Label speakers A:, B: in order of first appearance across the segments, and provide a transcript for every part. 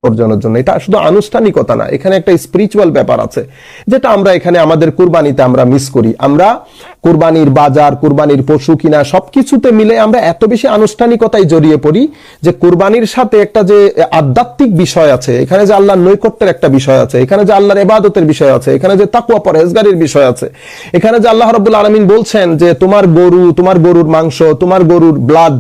A: অর্জনের জন্য। এটা শুধু আনুষ্ঠানিকতা না, এখানে একটা স্পিরিচুয়াল ব্যাপার আছে, যেটা আমরা এখানে আমাদের কুরবানিতে আমরা মিস করি। আমরা কুরবানির বাজার, কুরবানির পশু কিনা সবকিছুতে মিলে আমরা এত বেশি আনুষ্ঠানিকতায় জড়িয়ে পড়ি যে কুরবানির সাথে একটা যে আধ্যাত্মিক বিষয় আছে, এখানে যে আল্লাহর নৈকট্যের একটা বিষয় আছে, এখানে যে আল্লাহর ইবাদতের বিষয় আছে, এখানে যে তাকওয়া পরহেজগারির বিষয় আছে, এখানে যে আল্লাহ রাব্বুল আলামিন বলছেন যে তোমার গরুর মাংস, তোমার গরুর ব্লাড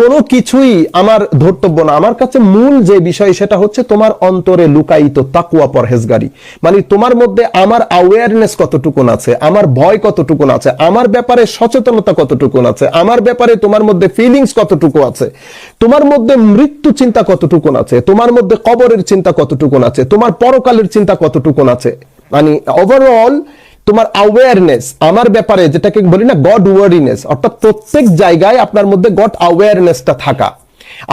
A: কোনো কিছুই আমার ধর্তব্য না। আমার কাছে মূল যে বিষয় সেটা হচ্ছে তোমার অন্তরে লুকায়িত তাকওয়া পরহেজগারি, মানে তোমার মধ্যে আমার অ্যাওয়ারনেস কতটুকুন আছে, আমার ভয় কতটুকুন আছে, আমার ব্যাপারে সচেতনতা কতটুকুন আছে, আমার ব্যাপারে তোমার মধ্যে ফিলিংস কতটুকু আছে, তোমার মধ্যে মৃত্যু চিন্তা কতটুকুন আছে, তোমার মধ্যে কবরের চিন্তা কতটুকুন আছে, তোমার পরকালের চিন্তা কতটুকুন আছে, মানে ওভারঅল তোমার অ্যাওয়ারনেস আমার ব্যাপারে, যেটাকে বলি না গড ওয়ারিনেস, অর্থাৎ প্রত্যেক জায়গায় আপনার মধ্যে গড অ্যাওয়ারনেসটা থাকা।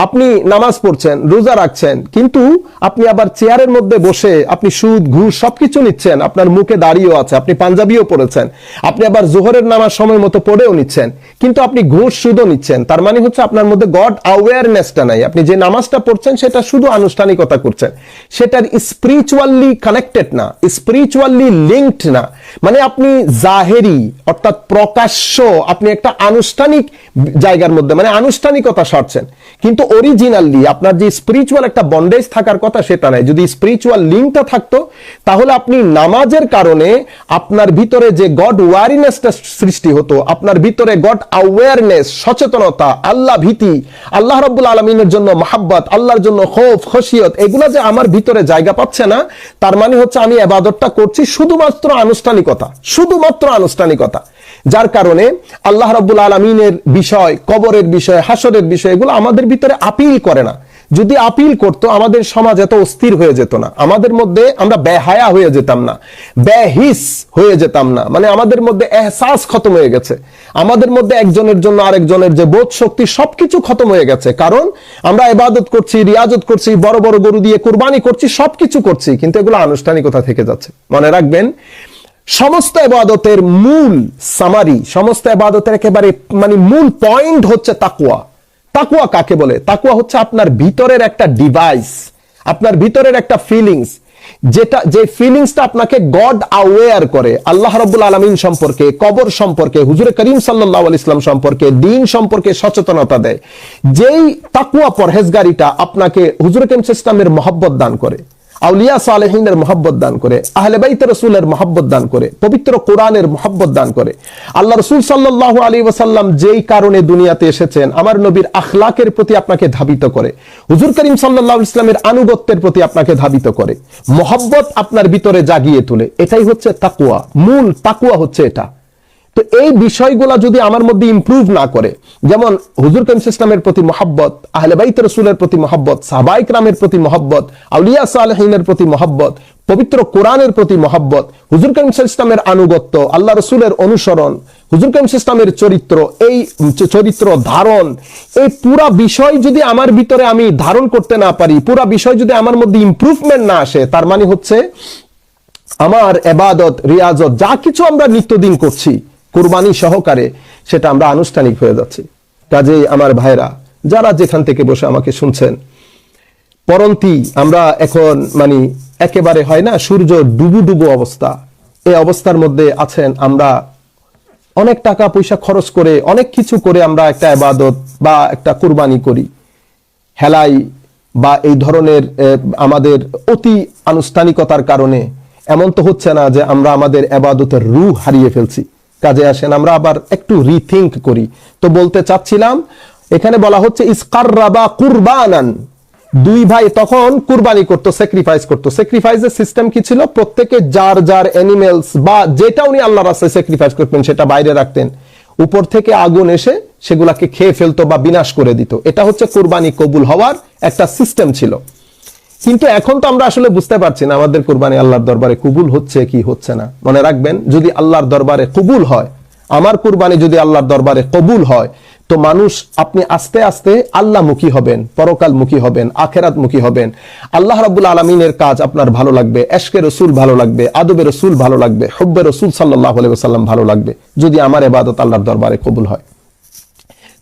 A: আপনি নামাজ পড়ছেন, রোজা রাখছেন, কিন্তু আপনি আবার চেয়ারের মধ্যে বসে আপনি সুদ ঘুষ সবকিছু নিচ্ছেন, আপনার মুখে দাড়িও আছে, আপনি পাঞ্জাবিও পড়েছেন, আপনি আবার জোহরের নামাজ সময় মতো পড়েও নিচ্ছেন, কিন্তু আপনি ঘুষ সুদও নিচ্ছেন। তার মানে হচ্ছে আপনার মধ্যে গড অ্যাওয়ারনেসটা নাই। আপনি যে নামাজটা পড়ছেন সেটা শুধু আনুষ্ঠানিকতা করছেন, সেটার স্পিরিচুয়ালি কানেক্টেড না, স্পিরিচুয়ালি লিঙ্কড না। মানে আপনি জাহেরি অর্থাৎ প্রকাশ্য আপনি একটা আনুষ্ঠানিক জায়গার মধ্যে মানে আনুষ্ঠানিকতা সারছেন, কিন্তু অরিজিনালি আপনার যে স্পিরিচুয়াল একটা বন্ডেজ থাকার কথা সেটা নাই। যদি স্পিরিচুয়াল লিঙ্কটা থাকতো তাহলে আপনি নামাজের কারণে আপনার ভিতরে যে গড ওয়ারিনেসটা সৃষ্টি হতো, আপনার ভিতরে গড অ্যাওয়ারনেস, সচেতনতা, আল্লাহ ভীতি, আল্লাহ রাব্বুল আলামিনের জন্য মাহাব্বত, আল্লাহর জন্য খৌফ খশিয়ত, এগুলা যে আমার ভিতরে জায়গা পাচ্ছে না, তার মানে হচ্ছে আমি ইবাদতটা করছি শুধুমাত্র আনুষ্ঠানিকতা, শুধুমাত্র আনুষ্ঠানিকতা। যার কারণে আল্লাহ রাব্বুল আলামিনের বিষয়, কবরের বিষয়, হাসরের বিষয় এগুলো আমাদের ভিতরে আপিল করে না। যদি আপিল করতো আমাদের সমাজ এত অস্থির হয়ে যেত না, আমাদের মধ্যে আমরা বেহায়া হয়ে যেতাম না, বেহিস হয়ে যেতাম না, মানে আমাদের মধ্যে এহসাস খতম হয়ে গেছে, আমাদের মধ্যে একজনের জন্য আরেকজনের যে বোধ শক্তি সবকিছু খতম হয়ে গেছে। কারণ আমরা ইবাদত করছি, রিয়াজত করছি, বড় বড় গরু দিয়ে কুরবানি করছি, সবকিছু করছি, কিন্তু এগুলো আনুষ্ঠানিকতা থেকে যাচ্ছে। মনে রাখবেন, সমস্ত ইবাদতের মূল সামারি, সমস্ত ইবাদতের একেবারে মানে মূল পয়েন্ট হচ্ছে তাকওয়া। তাকওয়া কাকে বলে? তাকওয়া হচ্ছে আপনার ভিতরের একটা ডিভাইস, আপনার ভিতরের একটা ফিলিংস, যেটা যে ফিলিংসটা আপনাকে গড অ্যাওয়্যার করে আল্লাহ রাব্বুল আলামিন সম্পর্কে, কবর সম্পর্কে, হুজুরে করিম সাল্লাল্লাহু আলাইহি ওয়াসাল্লাম সম্পর্কে, দ্বীন সম্পর্কে সচেতনতা দেয়। যেই তাকওয়া পরহেজগারিটা আপনাকে হুজুরে করিম সাল্লাল্লাহু আলাইহি ওয়াসাল্লামের মহব্বত দান করে, আউলিয়া সালেহিনের মহব্বত দান করে, আহলে বাইত রাসূলের মহব্বত দান করে, পবিত্র কোরআনের মহব্বত দান করে। আল্লাহ রাসূল সাল্লাল্লাহু আলাইহি ওয়াসাল্লাম যেই কারণে দুনিয়াতে এসেছেন, আমার নবীর আখলাকের প্রতি আপনাকে ধাবিত করে, হুজুর করিম সাল্লাল্লাহু আলাইহি ওয়াসাল্লামের আনুগত্যের প্রতি আপনাকে ধাবিত করে, মহব্বত আপনার ভিতরে জাগিয়ে তোলে। এটাই হচ্ছে তাকওয়া, মূল তাকওয়া হচ্ছে এটা। তো এই বিষয়গুলা যদি আমার মধ্যে ইমপ্রুভ না করে, যেমন হুজুর করিম ইসলামের প্রতি মহব্বত, আহলে বাইত রাসূলের প্রতি মহব্বত, সাহাবায়ে কিরামের প্রতি মহব্বত, আউলিয়া সালেহিনের প্রতি মহব্বত, পবিত্র কোরআনের প্রতি মহব্বত, হুজুর করিম ইসলামের আনুগত্য, আল্লাহ রাসূলের অনুসরণ, হুজুর করিম ইসলামের চরিত্র, এই চরিত্র ধারণ, এই পুরা বিষয় যদি আমার ভিতরে আমি ধারণ করতে না পারি, পুরা বিষয় যদি আমার মধ্যে ইমপ্রুভমেন্ট না আসে, তার মানে হচ্ছে আমার ইবাদত, রিয়াজত যা কিছু আমরা নিত্যদিন করছি কুরবানি সহকারে, সেটা আমরা আনুষ্ঠানিক হয়ে যাচ্ছি। কাজেই আমার ভাইরা, যারা যেখান থেকে বসে আমাকে শুনছেন, পরন্তি আমরা এখন মানে একেবারে হয় না সূর্য ডুবু ডুবু অবস্থা, এই অবস্থার মধ্যে আছেন। আমরা অনেক টাকা পয়সা খরচ করে, অনেক কিছু করে আমরা একটা ইবাদত বা একটা কুরবানি করি, হেলাই বা এই ধরনের আমাদের অতি আনুষ্ঠানিকতার কারণে এমন তো হচ্ছে না যে আমরা আমাদের ইবাদতের রূহ হারিয়ে ফেলছি। কাজে আসেন আমরা আবার একটু রিথিঙ্ক করি। তো বলতে চাচ্ছিলাম, এখানে বলা হচ্ছে ইসকাররাবা কুরবানান, দুই ভাই তখন কুরবানি করতো, স্যাক্রিফাইস করতো। স্যাক্রিফাইসের সিস্টেম কি ছিল? প্রত্যেকে যার যার অ্যানিমেলস বা যেটা উনি আল্লাহর রাস্তায় স্যাক্রিফাইস করতেন সেটা বাইরে রাখতেন, উপর থেকে আগুন এসে সেগুলাকে খেয়ে ফেলতো বা বিনাশ করে দিত। এটা হচ্ছে কুরবানি কবুল হওয়ার একটা সিস্টেম ছিল। কিন্তু এখন তো আমরা আসলে বুঝতে পারছি না আমাদের কুরবানি আল্লাহর দরবারে কবুল হচ্ছে কি হচ্ছে না। মনে রাখবেন, যদি আল্লাহর দরবারে কবুল হয়, আমার কুরবানি যদি আল্লাহর দরবারে কবুল হয়, তো মানুষ আপনি আস্তে আস্তে আল্লাহমুখী হবেন, পরকালমুখী হবেন, আখেরাতমুখী হবেন। আল্লাহ রাব্বুল আলামিনের কাজ আপনার ভালো লাগবে, এশকে রাসূল ভালো লাগবে, আদবে রাসূল ভালো লাগবে, হুব্বে রাসূল সাল্লাল্লাহু আলাইহি ওয়াসাল্লাম ভালো লাগবে, যদি আমার ইবাদত আল্লাহর দরবারে কবুল হয়।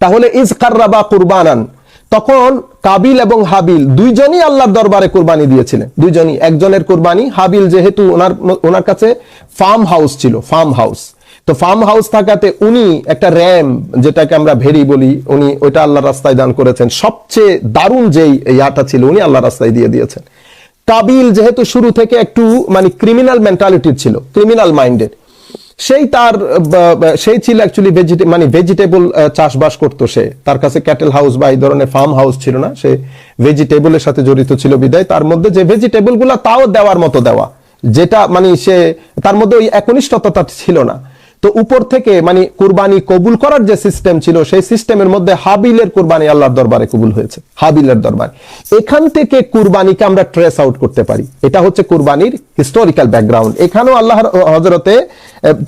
A: তাহলে ইজ কাররাবা কুরবানান, তখন কাবিল এবং হাবিল দুইজনই আল্লাহর দরবারে কুরবানি দিয়েছিলেন, দুইজনই। একজনের কুরবানি হাবিল যেহেতু ওনার কাছে ফার্ম হাউস ছিল, ফার্ম হাউস, তো ফার্ম হাউস থাকাতে উনি একটা র্যাম, যেটাকে আমরা ভেড়ি বলি, উনি ওইটা আল্লাহর রাস্তায় দান করেছেন। সবচেয়ে দারুণ যেই ইয়াটা ছিল উনি আল্লাহর রাস্তায় দিয়ে দিয়েছেন। কাবিল যেহেতু শুরু থেকে একটু মানে ক্রিমিনাল মেন্টালিটির ছিল, ক্রিমিনাল মাইন্ডেড, সেই ছিল অ্যাকচুয়ালি ভেজিটেবল চাষবাস করতো সে। তার কাছে ক্যাটেল হাউস বা এই ধরনের ফার্ম হাউস ছিল না, সে ভেজিটেবলের সাথে জড়িত ছিল বিদায় তার মধ্যে যে ভেজিটেবল গুলা তাও দেওয়ার মতো দেওয়া, যেটা মানে সে তার মধ্যে ওই একনিষ্ঠতা ছিল না। তো উপর থেকে মানে কুরবানি কবুল করার যে সিস্টেম ছিল সেই সিস্টেমের মধ্যে হাবিলের কুরবানি আল্লাহর দরবারে কবুল হয়েছে, হাবিলের দরবারে। এখান থেকে কুরবানিকে আমরা ট্রেস আউট করতে পারি, এটা হচ্ছে কুরবানির হিস্টোরিক্যাল ব্যাকগ্রাউন্ড। এখানেও আল্লাহর হযরতে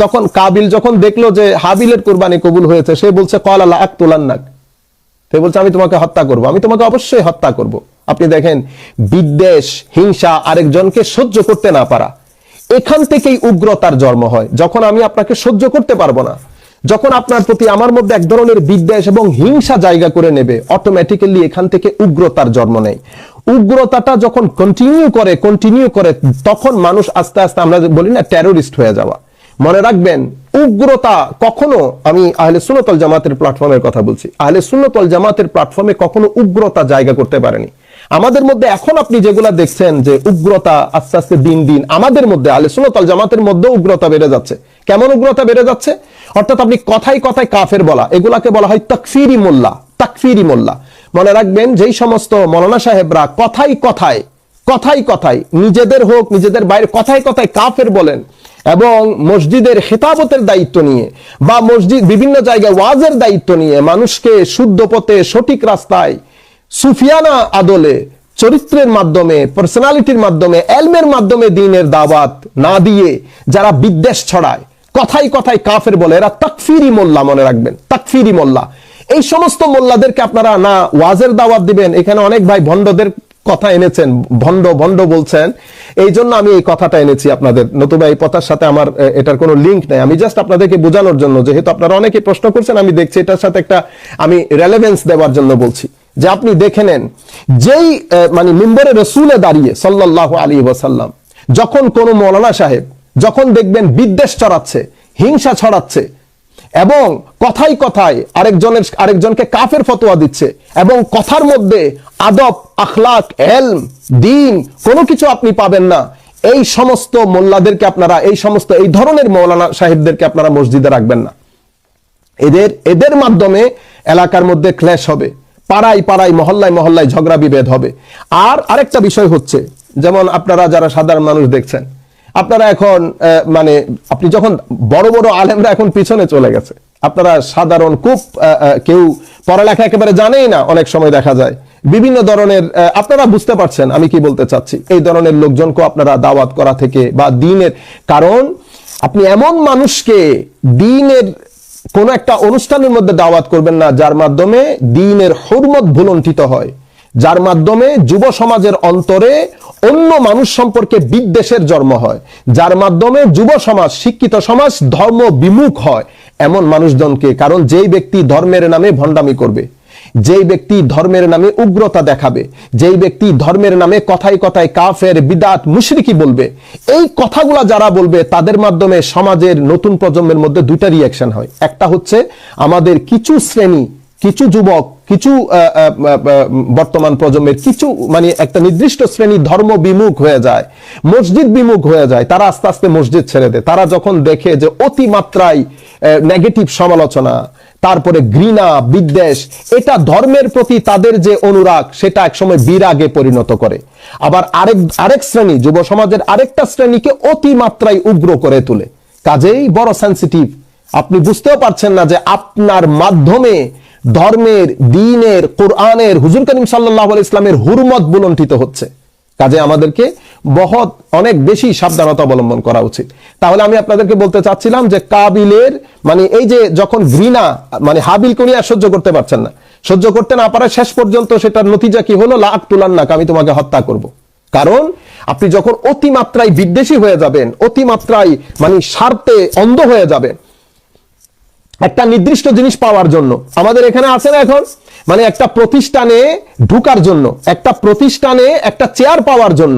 A: তখন কাবিল যখন দেখলো যে হাবিলের কুরবানি কবুল হয়েছে, সে বলছে ক্বাল লা আকতুলান্নাক, সে বলছে আমি তোমাকে হত্যা করব, আমি তোমাকে অবশ্যই হত্যা করব। আপনি দেখেন বিদ্বেষ, হিংসা, আরেকজনকে সহ্য করতে না পারা, এখান থেকেই উগ্রতার জন্ম হয়। যখন আমি আপনাকে সহ্য করতে পারবো না, যখন আপনার প্রতি আমার মধ্যে এক ধরনের বিদ্বেষ এবং হিংসা জায়গা করে নেবে, অটোমেটিক্যালি এখান থেকে উগ্রতার জন্ম নেয়। উগ্রতাটা যখন কন্টিনিউ করে তখন মানুষ আস্তে আস্তে, আমরা বলি না টেরোরিস্ট হয়ে যাওয়া। মনে রাখবেন উগ্রতা কখনো, আমি আহলে সুন্নাত ওয়াল জামাতের প্ল্যাটফর্মের কথা বলছি, আহলে সুন্নাত ওয়াল জামাতের প্ল্যাটফর্মে কখনো উগ্রতা জায়গা করতে পারেনি। আমাদের মধ্যে এখন আপনি যেগুলা দেখছেন যে উগ্রতা আস্তে আস্তে দিন দিন আমাদের মধ্যে আহলে সুন্নাত ওয়াল জামাতের মধ্যে উগ্রতা বেড়ে যাচ্ছে। কেমন উগ্রতা বেড়ে যাচ্ছে? অর্থাৎ আপনি কথায় কথায় কাফের বলা, এগুলাকে বলা হয় তাকফিরি মোল্লা, তাকফিরি মোল্লা। মনে রাখবেন যেই সমস্ত মৌলানা সাহেবরা কথায় কথায় নিজেদের হোক নিজেদের বাইরে কথায় কথায় কাফের বলেন এবং মসজিদের খেতাবতের দায়িত্ব নিয়ে বা মসজিদ বিভিন্ন জায়গায় ওয়াজের দায়িত্ব নিয়ে মানুষকে শুদ্ধ পথে সঠিক রাস্তায় সুফিয়ানা আদলে চরিত্রের মাধ্যমে, পার্সোনালিটির মাধ্যমে, এলমের মাধ্যমে দ্বীনের দাওয়াত না দিয়ে যারা বিদ্বেষ ছড়ায়, কথায় কথায় কাফের বলে, এরা তাকফিরি মোল্লা। মনে রাখবেন তাকফিরি মোল্লা। এই সমস্ত মোল্লাদেরকে আপনারা না ওয়াজের দাওয়াত দিবেন। এখানে অনেক ভাই ভণ্ডদের কথা এনেছেন, ভণ্ড বলছেন, এই জন্য আমি এই কথাটা এনেছি আপনাদের। নতুবা এই কথার সাথে আমার এটার কোনো লিঙ্ক নেই, আমি জাস্ট আপনাদেরকে বোঝানোর জন্য, যেহেতু আপনারা অনেকে প্রশ্ন করছেন, আমি দেখছি এটার সাথে একটা আমি রেলেভেন্স দেওয়ার জন্য বলছি। যে আপনি দেখে নেন, যেই মানে মিম্বরে রসুলে দাঁড়িয়ে সাল্লাল্লাহু আলাইহি ওয়াসাল্লাম যখন কোন মৌলানা সাহেব যখন দেখবেন বিদ্বেষ ছড়াচ্ছে, হিংসা ছড়াচ্ছে এবং কথায় কথায় আরেকজনকে কাফের ফতোয়া দিচ্ছে এবং কথার মধ্যে আদব, আখলাক, এলম, দ্বীন কোনো কিছু আপনি পাবেন না, এই সমস্ত মোল্লাদেরকে আপনারা, এই ধরনের মৌলানা সাহেবদেরকে আপনারা মসজিদে রাখবেন না। এদের মাধ্যমে এলাকার মধ্যে ক্লেশ হবে, পাড়ায় মহল্লায় ঝগড়া বিভেদ হবে। আর আরেকটা বিষয় হচ্ছে, যেমন আপনারা যারা সাধারণ মানুষ দেখছেন, আপনারা এখন মানে আপনি যখন বড় বড় আলেমরা এখন পিছনে চলে গেছে, আপনারা সাধারণ খুব কেউ পড়ালেখা একেবারে জানেই না, অনেক সময় দেখা যায় বিভিন্ন ধরনের, আপনারা বুঝতে পারছেন আমি কি বলতে চাচ্ছি, এই ধরনের লোকজনকে আপনারা দাওয়াত করা থেকে বা দ্বীনের, কারণ আপনি এমন মানুষকে দ্বীনের কোন একটা অনুষ্ঠানের মধ্যে দাওয়াত করবেন না যার মাধ্যমে দ্বীনের হুরমত ভুলণ্ঠিত হয়, যার মাধ্যমে যুব সমাজের অন্তরে অন্য মানুষ সম্পর্কে বিদ্বেষের জন্ম হয়, যার মাধ্যমে যুব সমাজ, শিক্ষিত সমাজ ধর্ম বিমুখ হয়, এমন মানুষজনকে। কারণ যেই ব্যক্তি ধর্মের নামে ভণ্ডামি করবে, যেই ব্যক্তি ধর্মের নামে উগ্রতা দেখাবে, যেই ব্যক্তি ধর্মের নামে কথায় কথায় কাফের, বিদাত, মুশরিকি বলবে, এই কথাগুলা যারা বলবে তাদের মাধ্যমে সমাজের নতুন প্রজন্মের মধ্যে দুইটা রিয়াকশন হয়। একটা হচ্ছে আমাদের কিছু শ্রেণী, কিছু যুবক, কিছু বর্তমান প্রজন্মের কিছু মানে একটা নির্দিষ্ট শ্রেণী ধর্ম বিমুখ হয়ে যায়, মসজিদ বিমুখ হয়ে যায়, তারা আস্তে আস্তে মসজিদ ছেড়ে দেয়। তারা যখন দেখে যে অতিমাত্রায় নেগেটিভ সমালোচনা, তারপরে ঘৃণা, বিদ্বেষ, এটা ধর্মের প্রতি তাদের যে অনুরাগ সেটা একসময় বিরাগে পরিণত করে। আবার আরেক শ্রেণী, যুব সমাজের আরেকটা শ্রেণীকে অতিমাত্রায় উগ্র করে তোলে, কাজেই বড় সেন্সিটিভ। আপনি বুঝতেও পারছেন না যে আপনার মাধ্যমে ধর্মের, দ্বীনের, কোরআনের, হুজুর করিম সাল্লাল্লাহু আলাইহি ইসলামের হুরমত বুলণ্ঠিত হচ্ছে। কাজে আমাদেরকে অনেক বেশি সাবধানতা অবলম্বন করা উচিত। তাহলে আমি আপনাদেরকে বলতে চাচ্ছিলাম যে কাবিলের মানে এই যে যখন ঘৃণা, মানে হাবিল কোনি আর সহ্য করতে পারছেন না, সহ্য করতে না পারে শেষ পর্যন্ত সেটার নতিজা কি হলো? লা আকতুলান্নাক, আমি তোমাকে হত্যা করব। কারণ আপনি যখন অতিমাত্রায় বিদ্বেষী হয়ে যাবেন, অতিমাত্রায় মানে স্বার্থে অন্ধ হয়ে যাবেন, একটা নির্দিষ্ট জিনিস পাওয়ার জন্য। আমাদের এখানে আছে না এখন, মানে একটা প্রতিষ্ঠানে ঢুকার জন্য, একটা প্রতিষ্ঠানে একটা চেয়ার পাওয়ার জন্য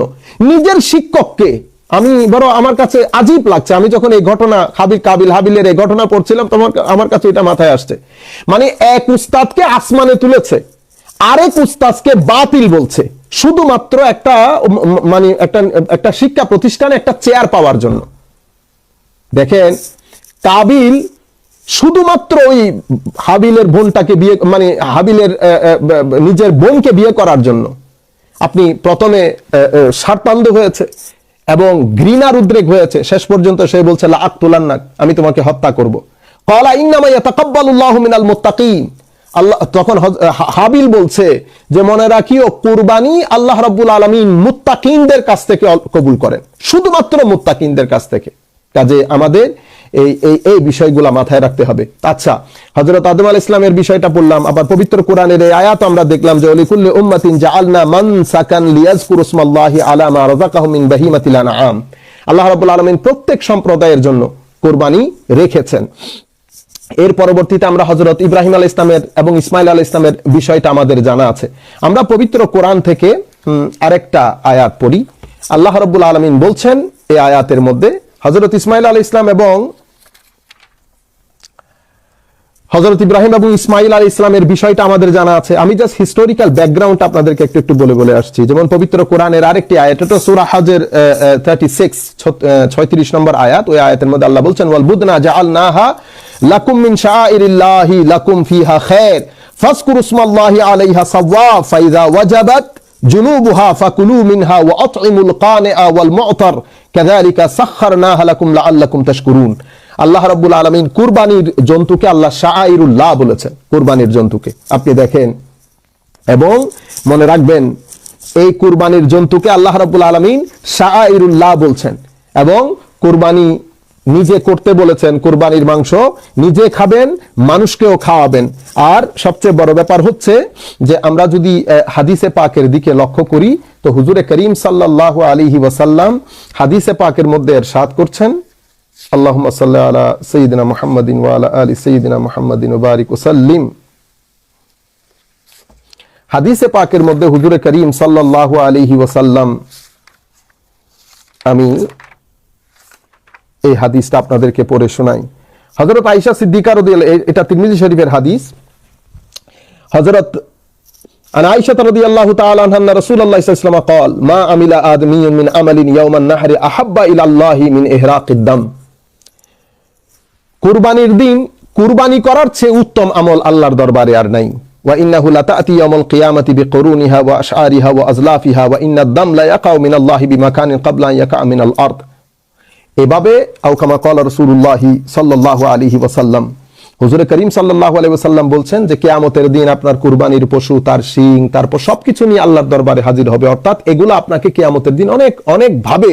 A: নিজের শিক্ষককে, আমি বড় আমার কাছে আজীব লাগছে, আমি যখন এই ঘটনা কাবিল হাবিলের এই ঘটনা পড়ছিলাম তখন আমার কাছে এটা মাথায় আসছে। মানে এক উস্তাদকে আসমানে তুলেছে, আরেক উস্তাদকে বাতিল বলছে, শুধুমাত্র একটা মানে একটা শিক্ষা প্রতিষ্ঠানে একটা চেয়ার পাওয়ার জন্য। দেখেন, কাবিল শুধুমাত্র ওই হাবিলের বোনটাকে বিয়ে, মানে হাবিলের নিজের বোনকে বিয়ে করার জন্য আপনি প্রথমে স্বার্থান্ধ হয়েছে এবং ঘৃণার উদ্রেক হয়েছে, শেষ পর্যন্ত সে বলছে লা আকতুলান্নাক, আমি তোমাকে হত্যা করব। ক্বালা ইন্নামা ইয়াতাকাব্বালুল্লাহু মিনাল মুত্তাকিন, আল্লাহ তখন হাবিল বলছে যে মনে রাখিও কুরবানি আল্লাহ রাব্বুল আলামিন মুত্তাকিনদের কাছ থেকে কবুল করেন, শুধুমাত্র মুত্তাকিনদের কাছ থেকে। কাজে আমাদের এই বিষয়গুলো মাথায় রাখতে হবে। আচ্ছা, হযরত আদম আলাইহিস সালামের বিষয়টা পড়লাম, আবার পবিত্র কোরআনের এই আয়াত আমরা দেখলাম যে লিকুল্লি উম্মাতিন জাআলনা মানসাকান লিয়াযকুরু ইসমাল্লাহি আলা মা রাযাকাহুম মিন বাহিমাতিল আনআম, আল্লাহ রাব্বুল আলামিন প্রত্যেক সম্প্রদায়ের জন্য কুরবানি রেখেছেন। এর পরবর্তীতে আমরা হযরত ইব্রাহিম আলাইহিস সালামের এবং ইসমাঈল আলাইহিস সালামের বিষয়টা আমাদের জানা আছে। আমরা পবিত্র কোরআন থেকে আরেকটা আয়াত পড়ি। আল্লাহ রাব্বুল আলামিন বলছেন এই আয়াতের মধ্যে, হযরত ইসমাঈল আলাইহিস সালাম এবং হযরত ইব্রাহিম এবং ইসমাঈল আলাইহিস সালামের বিষয়টা আমাদের জানা আছে। আমি জাস্ট হিস্টোরিক্যাল ব্যাকগ্রাউন্ড আপনাদেরকে একটু বলে আসছি। যেমন পবিত্র কোরআনের আরেকটি আয়াত, এটা সূরা হজের 36 নম্বর আয়াত। ওই আয়াতের মধ্যে আল্লাহ বলছেন ওয়াল বুদনা জাআলনাহা লাকুম মিন শাআইরিল্লাহি লাকুম ফিহা খায়র ফাজকুরু ইসমাল্লাহি আলাইহা সাওয়া ফাইযা ওয়াজাবাত জুনুবুহা ফাকুলু মিনহা ওয়া আত'ইমুল কানিআ ওয়াল মু'তার কাযালিকা সাখখারনাহা লাকুম লাআল্লাকুম তাশকুরুন। আল্লাহ রাব্বুল আলামিন কুরবানির জন্তুকে আল্লাহ শাআইরুল্লাহ বলেছেন, কুরবানির জন্তুকে আপনি দেখেন এবং মনে রাখবেন এই কুরবানির জন্তুকে আল্লাহ রাব্বুল আলামিন শাআইরুল্লাহ বলছেন এবং কুরবানি নিজে করতে বলেছেন। কুরবানির মাংস নিজে খাবেন, মানুষকেও খাওয়াবেন। আর সবচেয়ে বড় ব্যাপার হচ্ছে যে আমরা যদি হাদিসে পাকের দিকে লক্ষ্য করি তো হুজুরে করিম সাল্লাল্লাহু আলাইহি ওয়াসাল্লাম হাদিসে পাকের মধ্যে ইরশাদ করছেন, আল্লাহুম্মা সাল্লি আলা সাইয়্যিদিনা মুহাম্মাদিন ওয়া আলা আলি সাইয়্যিদিনা মুহাম্মাদিন ওয়া বারিক ওয়া সাল্লিম। হাদিসে পাকের মধ্যে হুজুরে করিম সাল্লাল্লাহু আলাইহি ওয়াসাল্লাম, আমি এই হাদিসটা আপনাদেরকে পড়ে শোনাই। হযরত আয়েশা সিদ্দিকা রাদিয়াল্লাহু, এটা তিরমিজি শরীফের হাদিস। হযরত আয়েশা রাদিয়াল্লাহু তাআলা আনহা রাসূলুল্লাহ সাল্লাল্লাহু আলাইহি ওয়াসাল্লাম قال ما عمل آدمي من عمل يوم النحر أحب إلى الله من إحراق الدم। কুরবানির দিন কুরবানি করার চেয়ে উত্তম আমল আল্লাহর দরবারে আর নাই। ওয়া ইন্নাহু লাতাতি ইয়াউমুল কিয়ামাতি বিকুরুনিহা ওয়া আশআরিহা ওয়া আজলাফিহা ওয়া ইন্নাদ দাম লা ইয়াকাউ মিনাল্লাহি বিমাকানিন ক্বাবলা আন ইয়াকা মিনাল আরদ। এভাবে আও কামা ক্বালা রাসূলুল্লাহ সাল্লাল্লাহু আলাইহি ওয়াসাল্লাম, হুজুর করিম সাল্লাল্লাহু আলাইহি ওয়াসাল্লাম বলছেন যে কিয়ামতের দিন আপনার কুরবানির পশু, তার শিং, তারপর সবকিছু নিয়ে আল্লাহর দরবারে হাজির হবে। অর্থাৎ এগুলো আপনাকে কিয়ামতের দিন অনেক ভাবে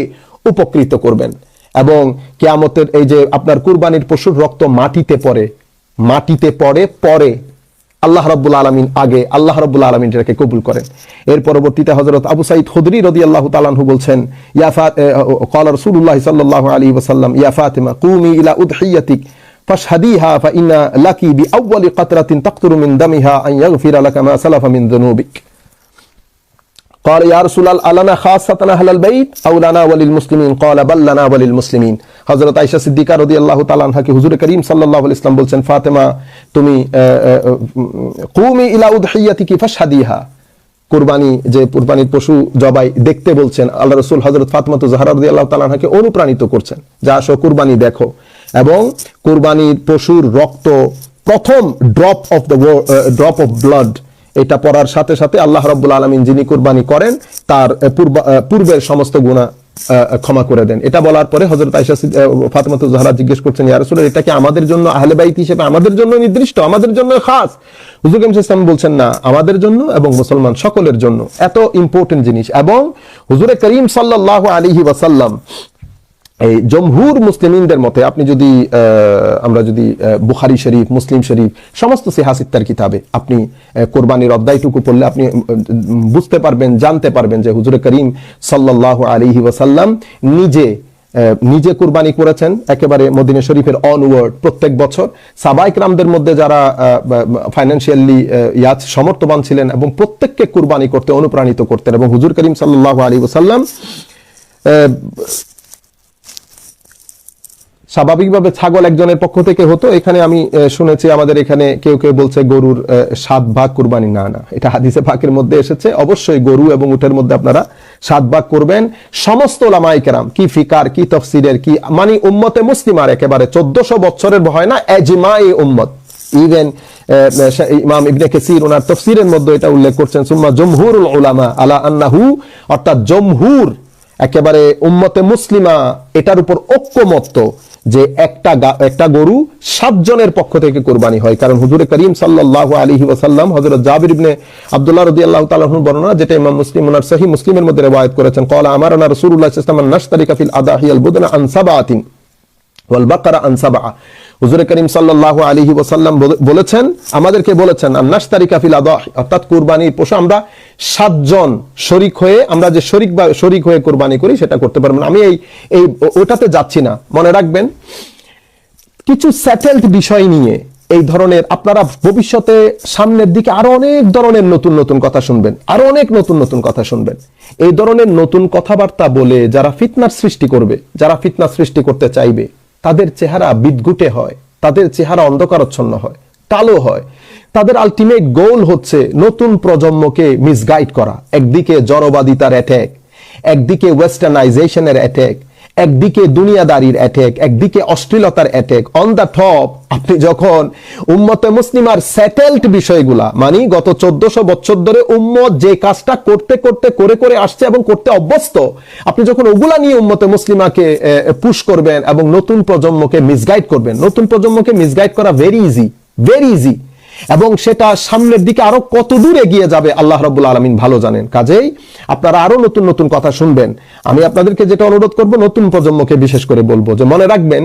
A: উপকৃত করবেন। এবং কিয়ামতের এই যে আপনার কুরবানির পশুর রক্ত মাটিতে পড়ে আল্লাহ রাব্বুল আলামিন আগে, আল্লাহ রাব্বুল আলামিন এটাকে কবুল করেন। এর পরবর্তীতে হযরত আবু সাঈদ খুদরি রাদিয়াল্লাহু তাআলা আনহু বলছেন, ক্বালা রাসূলুল্লাহ সাল্লাল্লাহু আলাইহি ওয়াসাল্লাম ইয়া ফাতিমা কুমি ইলা উদহিয়াতিক ফাশহাদিহা ফাইন্না লাকি বিআউয়ালি কাতরাতিন তাকতুরু মিন দামিহা আন ইয়াগফিরা লাকা মা সালাফা মিন যুনুবিক। قال يا رسول الله ألنا خاصة أهل البيت أو لنا وللمسلمين قال بل لنا وللمسلمين। হযরত আয়েশা সিদ্দিকা রাদিয়াল্লাহু তাআলা আনহাকে হুজুর করিম সাল্লাল্লাহু আলাইহি ওয়াসাল্লাম বলছেন, ফাতেমা তুমি কুমি ইলা উদহিয়াতিকি ফাশহাদিহা, কুরবানি যে কুরবানির পশু জবাই দেখতে বলছেন আল্লাহ রাসূল হযরত ফাতেমা জাহরা রাদিয়াল্লাহু তাআলা আনহাকে অনুপ্রাণিত করছেন যে আসো কুরবানি দেখো। এবং কুরবানির পশুর রক্ত প্রথম ড্রপ অফ ব্লাড এটা পড়ার সাথে সাথে আল্লাহ রাব্বুল আলামিন যিনি কুরবানি করেন তার পূর্বের সমস্ত গুনাহ ক্ষমা করে দেন। এটা বলার পরে হযরত আয়েশা ফাতেমা জাহরা জিজ্ঞেস করছেন, ইয়া রাসূলুল্লাহ এটা কি আমাদের জন্য আহলে বাইত হিসেবে আমাদের জন্য নির্দিষ্ট, আমাদের জন্য খাস? হুজুর করিম সাল্লাল্লাহু আলাইহি ওয়াসাল্লাম বলছেন না, আমাদের জন্য এবং মুসলমান সকলের জন্য। এত ইম্পর্টেন্ট জিনিস। এবং হুজুর করিম সাল্লাল্লাহু আলাইহি ওয়াসাল্লাম এই জমহুর মুসলিমিনদের মতে আপনি যদি আমরা যদি বুখারী শরীফ, মুসলিম শরীফ, সমস্ত সিহাসিত্তার কিতাবে আপনি কুরবানির অধ্যায়টুকু পড়লে আপনি বুঝতে পারবেন, জানতে পারবেন যে হুজুর করিম সাল্লাল্লাহু আলাইহি ওয়াসাল্লাম নিজে নিজে কুরবানি করেছেন একেবারে মদিনা শরীফের অনওয়ার্ড প্রত্যেক বছর। সাহাবায়ে কেরামদের মধ্যে যারা ফাইন্যান্সিয়ালি সমর্থবান ছিলেন এবং প্রত্যেককে কুরবানি করতে অনুপ্রাণিত করতেন, এবং হুজুর করিম সাল্লাল্লাহু আলাইহি ওয়াসাল্লাম স্বাভাবিকভাবে ছাগল একজনের পক্ষ থেকে হতো। এখানে আমি শুনেছি আমাদের এখানে কেউ কেউ বলছে গরুর 7 ভাগ কুরবানি। না, এটা হাদিসে পাকের মধ্যে এসেছে। অবশ্যই গরু এবং উটের মধ্যে আপনারা 7 ভাগ করবেন। সমস্ত উলামায়ে কেরাম কি ফিকার কি তাফসীরের কি মানে উম্মতে মুসলিমার একেবারে 1400 বছরের হয় না, এজমাই উম্মত। ইভেন ইমাম ইবনে কাসির ওনার তাফসীরের মধ্যে এটা উল্লেখ করছেন, সুম্মা জমহুরুল উলামা আলা আন্নাহু, অর্থাৎ জমহুর একেবারে উম্মতে মুসলিমা এটার উপর ঐক্যমত্য যে একটা গরু 7 জনের পক্ষ থেকে কুরবানি হয়। কারণ হুজুর করিম সাল্লাল্লাহু আলাইহি ওয়াসাল্লাম হযরত জাবির ইবনে আব্দুল্লাহ রাদিয়াল্লাহু তাআলা আনহু বর্ণনা, যেটা ইমাম মুসলিম ওনার সহিহ মুসলিমের মধ্যে riwayat করেছেন, ক্বালা আমারানা রাসূলুল্লাহ সাল্লাল্লাহু আলাইহি ওয়াসাল্লাম নাশতারিকা ফিল আদাহি আল বুদনা আন সাবআতিন ওয়াল বাকারা আন সাবআ। হুজুর করিম সাল্লাল্লাহু আলাইহি ওয়াসাল্লাম বলেছেন, আমাদেরকে বলেছেন আন নাশতারিকা ফিল আদাহি, অর্থাৎ কুরবানির পশু আমরা 7 জন শরীক হয়ে, আমরা যে শরীক হয়ে কুরবানি করি সেটা করতে পারবেন। আমি এই ওটাতে যাচ্ছি না। মনে রাখবেন কিছু সেটেলড বিষয় নিয়ে এই ধরনের আপনারা ভবিষ্যতে সামনের দিকে আরো অনেক ধরনের নতুন নতুন কথা শুনবেন, আরো অনেক নতুন নতুন কথা শুনবেন। এই ধরনের নতুন কথাবার্তা বলে যারা ফিতনার সৃষ্টি করবে, যারা ফিতনা সৃষ্টি করতে চাইবে, তাদের চেহারা বিদঘুটে হয়, তাদের চেহারা অন্ধকারচ্ছন্ন হয়, কালো হয়। তাদের আলটিমেট গোল হচ্ছে নতুন প্রজন্মকে মিসগাইড করা। একদিকে জড়বাদিতার অ্যাটাক, একদিকে ওয়েস্টার্নাইজেশনের অ্যাটাক, একদিকে দুনিয়াদারির অ্যাটাক, একদিকে অশ্লীলতার অ্যাটাক। অন দ্য টপ আপনি যখন উম্মতে মুসলিমার সেটেলড বিষয়গুলা, মানে গত 1400 বছর ধরে উম্মত যে কাজটা করে আসছে এবং করতে অভ্যস্ত, আপনি যখন ওগুলা নিয়ে উম্মতে মুসলিমাকে পুশ করবেন এবং নতুন প্রজন্মকে মিসগাইড করবেন, নতুন প্রজন্মকে মিসগাইড করা ভেরি ইজি, এবং সেটা সামনের দিকে আরো কত দূর এগিয়ে যাবে আল্লাহ রাব্বুল আলামিন ভালো জানেন। কাজেই আপনারা আরো নতুন নতুন কথা শুনবেন। আমি আপনাদেরকে যেটা অনুরোধ করব, নতুন প্রজন্মকে বিশেষ করে বলবো যে মনে রাখবেন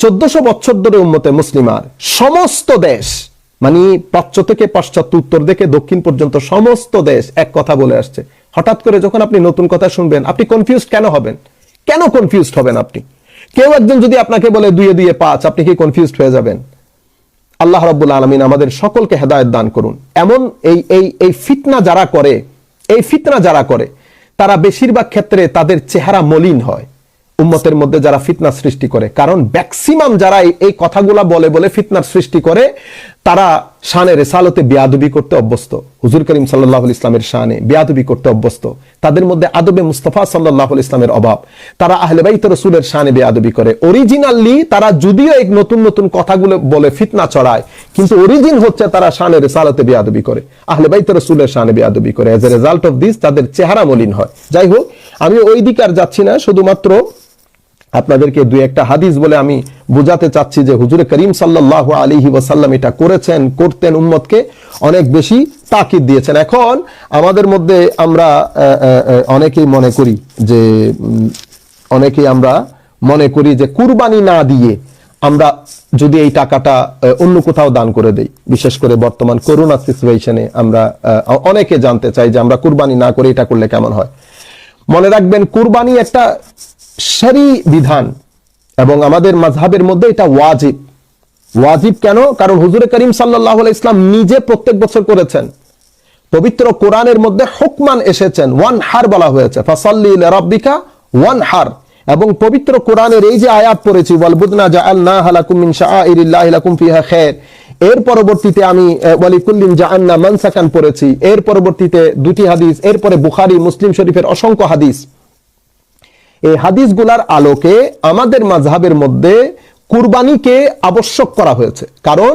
A: 1400 বছর ধরে উম্মতে মুসলিমার সমস্ত দেশ, মানে প্রাচ্য থেকে পাশ্চাত্য, উত্তর থেকে দক্ষিণ পর্যন্ত সমস্ত দেশ এক কথা বলে আসছে। হঠাৎ করে যখন আপনি নতুন কথা শুনবেন, আপনি কনফিউজড কেন হবেন? কেন কনফিউজড হবেন আপনি? কেউ একজন যদি আপনাকে বলে 2 এ 2 5, আপনি কি কনফিউজড হয়ে যাবেন? আল্লাহ রাব্বুল আলামিন আমাদের সকলকে হেদায়েত দান করুন। এমন এই ফিতনা যারা করে তারা বেশিরভাগ ক্ষেত্রে তাদের চেহারা মলিন হয় উম্মতের মধ্যে, যারা ফিতনা সৃষ্টি করে। কারণ ম্যাক্সিমাম যারা এই কথাগুলা বলে ফিতনার সৃষ্টি করে, তারা শানে রিসালতে বেয়াদবি করতে অভ্যস্ত, হুজুর করিম সাল্লাল্লাহু আলাইহি ইসলামের শানে বেয়াদবি করতে অভ্যস্ত। তাদের মধ্যে আদবে মুস্তাফা সাল্লাল্লাহু আলাইহি ইসলামের অভাব। তারা আহলে বাইত রাসূলের শানে বেয়াদবি করে। অরিজিনালি তারা যদিও এই নতুন নতুন কথাগুলো বলে ফিতনা ছড়ায়, কিন্তু অরিজিন হচ্ছে তারা শানে রিসালতে বেয়াদবি করে, আহলে বাইত রাসূলের শানে বেয়াদবি করে। As a result of this তাদের চেহারা মলিন হয়। যাই হোক, আমি ওই দিকে আর যাচ্ছি না, শুধুমাত্র আপনাদেরকে 2-1টা হাদিস বলে আমি বুঝাতে চাচ্ছি যে হুজুর করিম সাল্লাল্লাহু আলাইহি ওয়াসাল্লাম এটা করতেন, উম্মতকে অনেক বেশি তাকিদ দিয়েছেন। এখন আমাদের মধ্যে আমরা অনেকেই মনে করি যে কুরবানি না দিয়ে আমরা যদি এই টাকাটা অন্য কোথাও দান করে দেই, বিশেষ করে বর্তমান করোনা সিচুয়েশনে আমরা অনেকে জানতে চাই যে আমরা কুরবানি না করে এটা করলে কেমন হয়। মনে রাখবেন, কুরবানি একটা শরঈ বিধান এবং আমাদের মাযহাবের মধ্যে এটা ওয়াজিব কেন? কারণ হুজুর করিম সাল্লাল্লাহু আলাইহি ইসলাম নিজে প্রত্যেক বছর করেছেন। পবিত্র কোরআনের মধ্যে হুকমান এসেছেন, ওয়ানহার বলা হয়েছে, ফাসাল্লি লিরাব্বিকা ওয়ানহার। এবং পবিত্র কোরআনের এই যে আয়াত পড়েছি, ওয়াল বুদনা জাআলনাহা লাকুম মিন শাআইরিল্লাহি লাকুম ফিহা খায়র, এর পরবর্তীতে আমি ওয়ালিকুল্লিন জাআলনা মানসাকান পড়েছি, এর পরবর্তীতে 2টি হাদিস, এরপরে বুখারী মুসলিম শরীফের অসংখ্য হাদিস। এই হাদিসগুলার আলোকে আমাদের মাযহাবের মধ্যে কুরবানিকে আবশ্যক করা হয়েছে। কারণ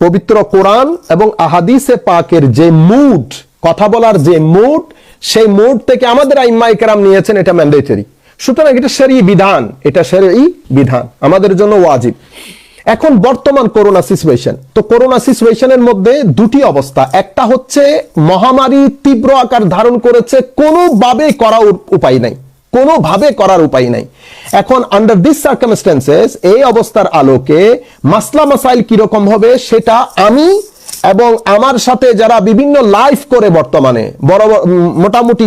A: পবিত্র কোরআন এবং আহাদিসে পাকের যে মুড, কথা বলার যে মুড, সেই মুড থেকে আমাদের আইম্মায়ে কেরাম নিয়েছেন এটা ম্যান্ডেটরি। সুতরাং এটা শরঈ বিধান, আমাদের জন্য ওয়াজিব। এখন বর্তমান করোনা সিচুয়েশন, তো করোনা সিচুয়েশনের মধ্যে 2টি অবস্থা। একটা হচ্ছে মহামারী তীব্র আকার ধারণ করেছে, কোনোভাবে করার উপায় নাই। এখন আন্ডার দিস সার্কামস্টেন্সেস, এই অবস্থার আলোকে মাসলা মাসাইল কিরকম হবে সেটা আমি এবং আমার সাথে যারা বিভিন্ন লাইভ করে বর্তমানে বড় মোটামুটি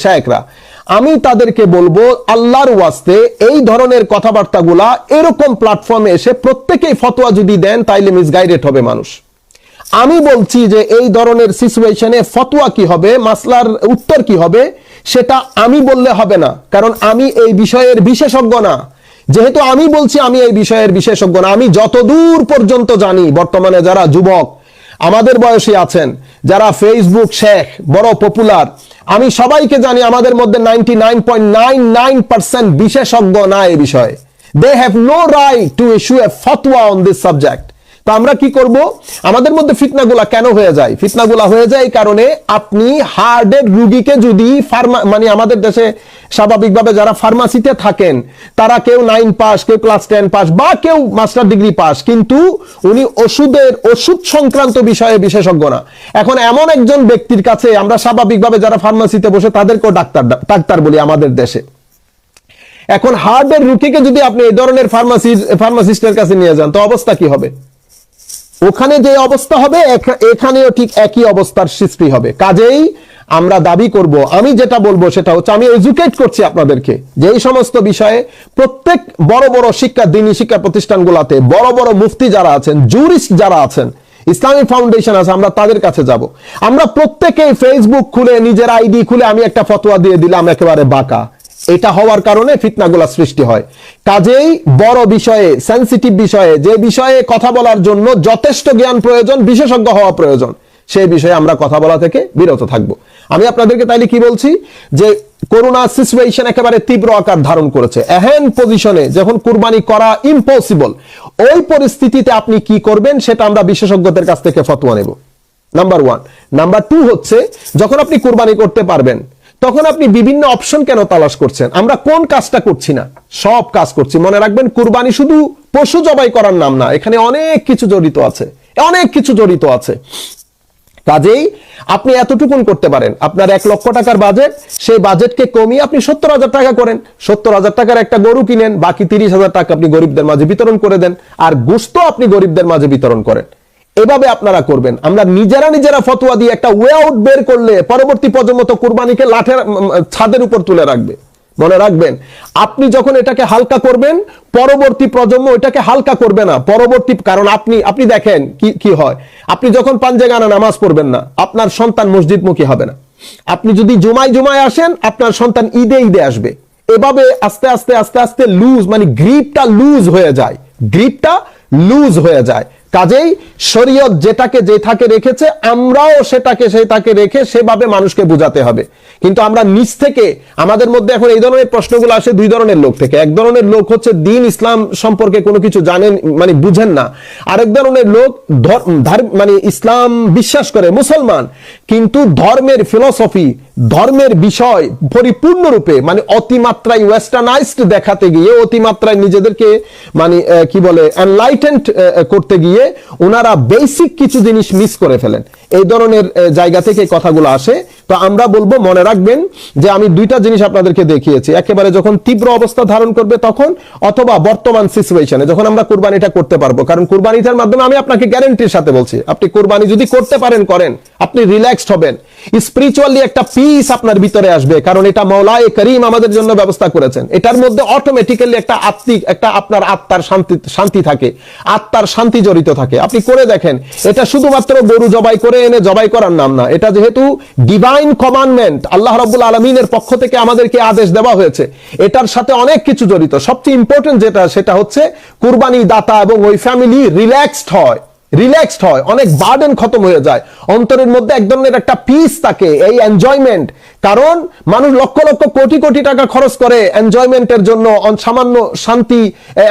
A: শেখরা, আমি তাদেরকে বলবো আল্লাহর ওয়াস্তে এই ধরনের কথাবার্তাগুলা এরকম প্ল্যাটফর্মে এসে প্রত্যেকেই ফতোয়া যদি দেন তাইলে মিসগাইডেড হবে মানুষ। আমি বলছি যে এই ধরনের সিচুয়েশনে ফতোয়া কি হবে, মাসলার উত্তর কি হবে, সেটা আমি বললে হবে না, কারণ আমি এই বিষয়ের বিশেষজ্ঞ না। যেহেতু আমি বলছি আমি এই বিষয়ের বিশেষজ্ঞ না, আমি যতদূর পর্যন্ত জানি বর্তমানে যারা যুবক আমাদের বয়সী আছেন, যারা ফেসবুক শেখ বড় পপুলার, আমি সবাইকে জানি আমাদের মধ্যে 99.99% বিশেষজ্ঞ না এই বিষয়ে। They have no right to issue a fatwa on this subject. তো আমরা কি করব? আমাদের মধ্যে ফিতনাগুলা কেন হয়ে যায়? ফিতনাগুলা হয়ে যায় এই কারণে, আপনি হার্টের রুগীকে যদি মানে আমাদের দেশে স্বাভাবিকভাবে যারা ফার্মাসিতে থাকেন তারা কেউ 9 পাস, কেউ ক্লাস 10 পাস বা কেউ মাস্টার ডিগ্রি পাস, কিন্তু উনি ওষুধ সংক্রান্ত বিষয়ে বিশেষজ্ঞ না। এখন এমন একজন ব্যক্তির কাছে আমরা স্বাভাবিকভাবে যারা ফার্মাসিতে বসে তাদেরকেও ডাক্তার বলি আমাদের দেশে। এখন হার্টের রুগীকে যদি আপনি এই ধরনের ফার্মাসিস্টের কাছে নিয়ে যান তো অবস্থা কি হবে? ওখানে যে অবস্থা হবে এখানেও ঠিক একই অবস্থার সৃষ্টি হবে। কাজেই আমরা দাবি করব, আমি যেটা বলবো সেটা হচ্ছে, আমি এডুকেট করছি আপনাদেরকে যে এই সমস্ত বিষয়ে প্রত্যেক বড় বড় দ্বীনি শিক্ষা প্রতিষ্ঠানগুলোতে বড় বড় মুফতি যারা আছেন, জুরিস্ট যারা আছেন, ইসলামিক ফাউন্ডেশন আছে, আমরা তাদের কাছে যাব। আমরা প্রত্যেকেই ফেসবুক খুলে নিজের আইডি খুলে আমি একটা ফতোয়া দিয়ে দিলাম একেবারে বাঁকা, এটা হওয়ার কারণে ফিতনাগুলা সৃষ্টি হয়। কাজেই বড় বিষয়ে, সেনসিটিভ বিষয়ে, যে বিষয়ে কথা বলার জন্য যথেষ্ট জ্ঞান প্রয়োজন, বিশেষজ্ঞ হওয়া প্রয়োজন, সেই বিষয়ে আমরা কথা বলা থেকে বিরত থাকব। আমি আপনাদেরকে তাইলে কি বলছি যে করোনা সিচুয়েশন একেবারে তীব্র আকার ধারণ করেছে। এহেন পজিশনে যখন কুরবানি করা ইম্পসিবল, ওই পরিস্থিতিতে আপনি কি করবেন সেটা আমরা বিশেষজ্ঞদের কাছ থেকে ফতোয়া নেব, নাম্বার 1। নাম্বার 2 হচ্ছে, যখন আপনি কুরবানি করতে পারবেন তখন আপনি বিভিন্ন অপশন কেন তালাশ করছেন? আমরা কোন কাজটা করছি না? সব কাজ করছি। মনে রাখবেন, কুরবানি শুধু পশু জবাই করার নাম না, এখানে অনেক কিছু জড়িত আছে, অনেক কিছু জড়িত আছে। কাজেই আপনি এতটুকুন করতে পারেন, আপনার 1 লক্ষ টাকার বাজেট, সেই বাজেটকে কমিয়ে আপনি 70,000 টাকা করেন, 70,000 টাকার একটা গরু কিনেন, বাকি 30,000 টাকা আপনি গরিবদের মাঝে বিতরণ করে দেন, আর গোশত আপনি গরিবদের মাঝে বিতরণ করেন। এভাবে আপনারা করবেন। আমরা নিজেরা ফতোয়া দিয়ে একটা ওয়ে আউট বের করলে পরবর্তী প্রজন্ম তো কুরবানিকে লাঠের ছাদের উপর তুলে রাখবে। মনে রাখবেন, আপনি যখন এটাকে হালকা করবেন, পরবর্তী প্রজন্ম এটাকে হালকা করবে না। কারণ আপনি দেখেন কি হয়, আপনি যখন পাঞ্জেগানা নামাজ পড়বেন না, আপনার সন্তান মসজিদমুখী হবে না। আপনি যদি জুমায় আসেন, আপনার সন্তান ঈদে আসবে। এভাবে আস্তে আস্তে লুজ, মানে গ্রিপটা লুজ হয়ে যায়। কাজেই শরীয়ত যেটাকে রেখেছে, আমরাও সেটাকে রেখে সেভাবে মানুষকে বুঝাতে হবে। কিন্তু আমরা নিজ থেকে, আমাদের মধ্যে এখন এই ধরনের প্রশ্নগুলো আসে 2 ধরনের লোক থেকে। এক ধরনের লোক হচ্ছে দ্বীন ইসলাম সম্পর্কে কোনো কিছু জানেন, মানে বুঝেন না। আরেক ধরনের লোক মানে ইসলাম বিশ্বাস করে, মুসলমান, কিন্তু ধর্মের ফিলসফি, ধর্মের বিষয় পরিপূর্ণরূপে মানে অতিমাত্রায় ওয়েস্টার্নাইজড দেখাতে গিয়ে, অতিমাত্রায় নিজেদেরকে মানে কি বলে এনলাইটেন্ড করতে গিয়ে ওনারা বেসিক কিছু জিনিস মিস করে ফেলেন। এই ধরনের জায়গা থেকে কথাগুলো আসে। তো আমরা বলবো, মনে রাখবেন যে আমি 2টা জিনিস আপনাদেরকে দেখিয়েছি, একেবারে যখন তীব্র অবস্থা ধারণ করবে তখন, অথবা বর্তমান সিচুয়েশনে যখন আমরা কুরবানিটা করতে পারবো। কারণ কুরবানিটার মাধ্যমে আমি আপনাকে গ্যারান্টির সাথে বলছি, আপনি কুরবানি যদি করতে পারেন, আপনি রিল্যাক্সড হবেন, স্পিরিচুয়ালি একটা পিস আপনার ভিতরে আসবে, কারণ এটা মওলায়ে করিম আমাদের জন্য ব্যবস্থা করেছেন। এটার মধ্যে অটোমেটিক্যালি একটা আপনার আত্মার শান্তি থাকে, আত্মার শান্তি জড়িত থাকে। আপনি করে দেখেন, এটা শুধুমাত্র গরু জবাই করে এনে জবাই করার নাম না, এটা যেহেতু ডিভাইন কমান্ডমেন্ট, আল্লাহ রাব্বুল আলামিনের পক্ষ থেকে আমাদেরকে আদেশ দেওয়া হয়েছে, এটার সাথে অনেক কিছু জড়িত। সবচেয়ে ইম্পর্টেন্ট সেটা হচ্ছে কুরবানি দাতা এবং ওই ফ্যামিলি রিল্যাক্সড হয়, অনেক বার্ডেন খতম হয়ে যায়, অন্তরের মধ্যে এক ধরনের একটা পিস থাকে, এই এনজয়মেন্ট। কারণ মানুষ লক্ষ কোটি টাকা খরচ করে এনজয়মেন্টের জন্য, সামান্য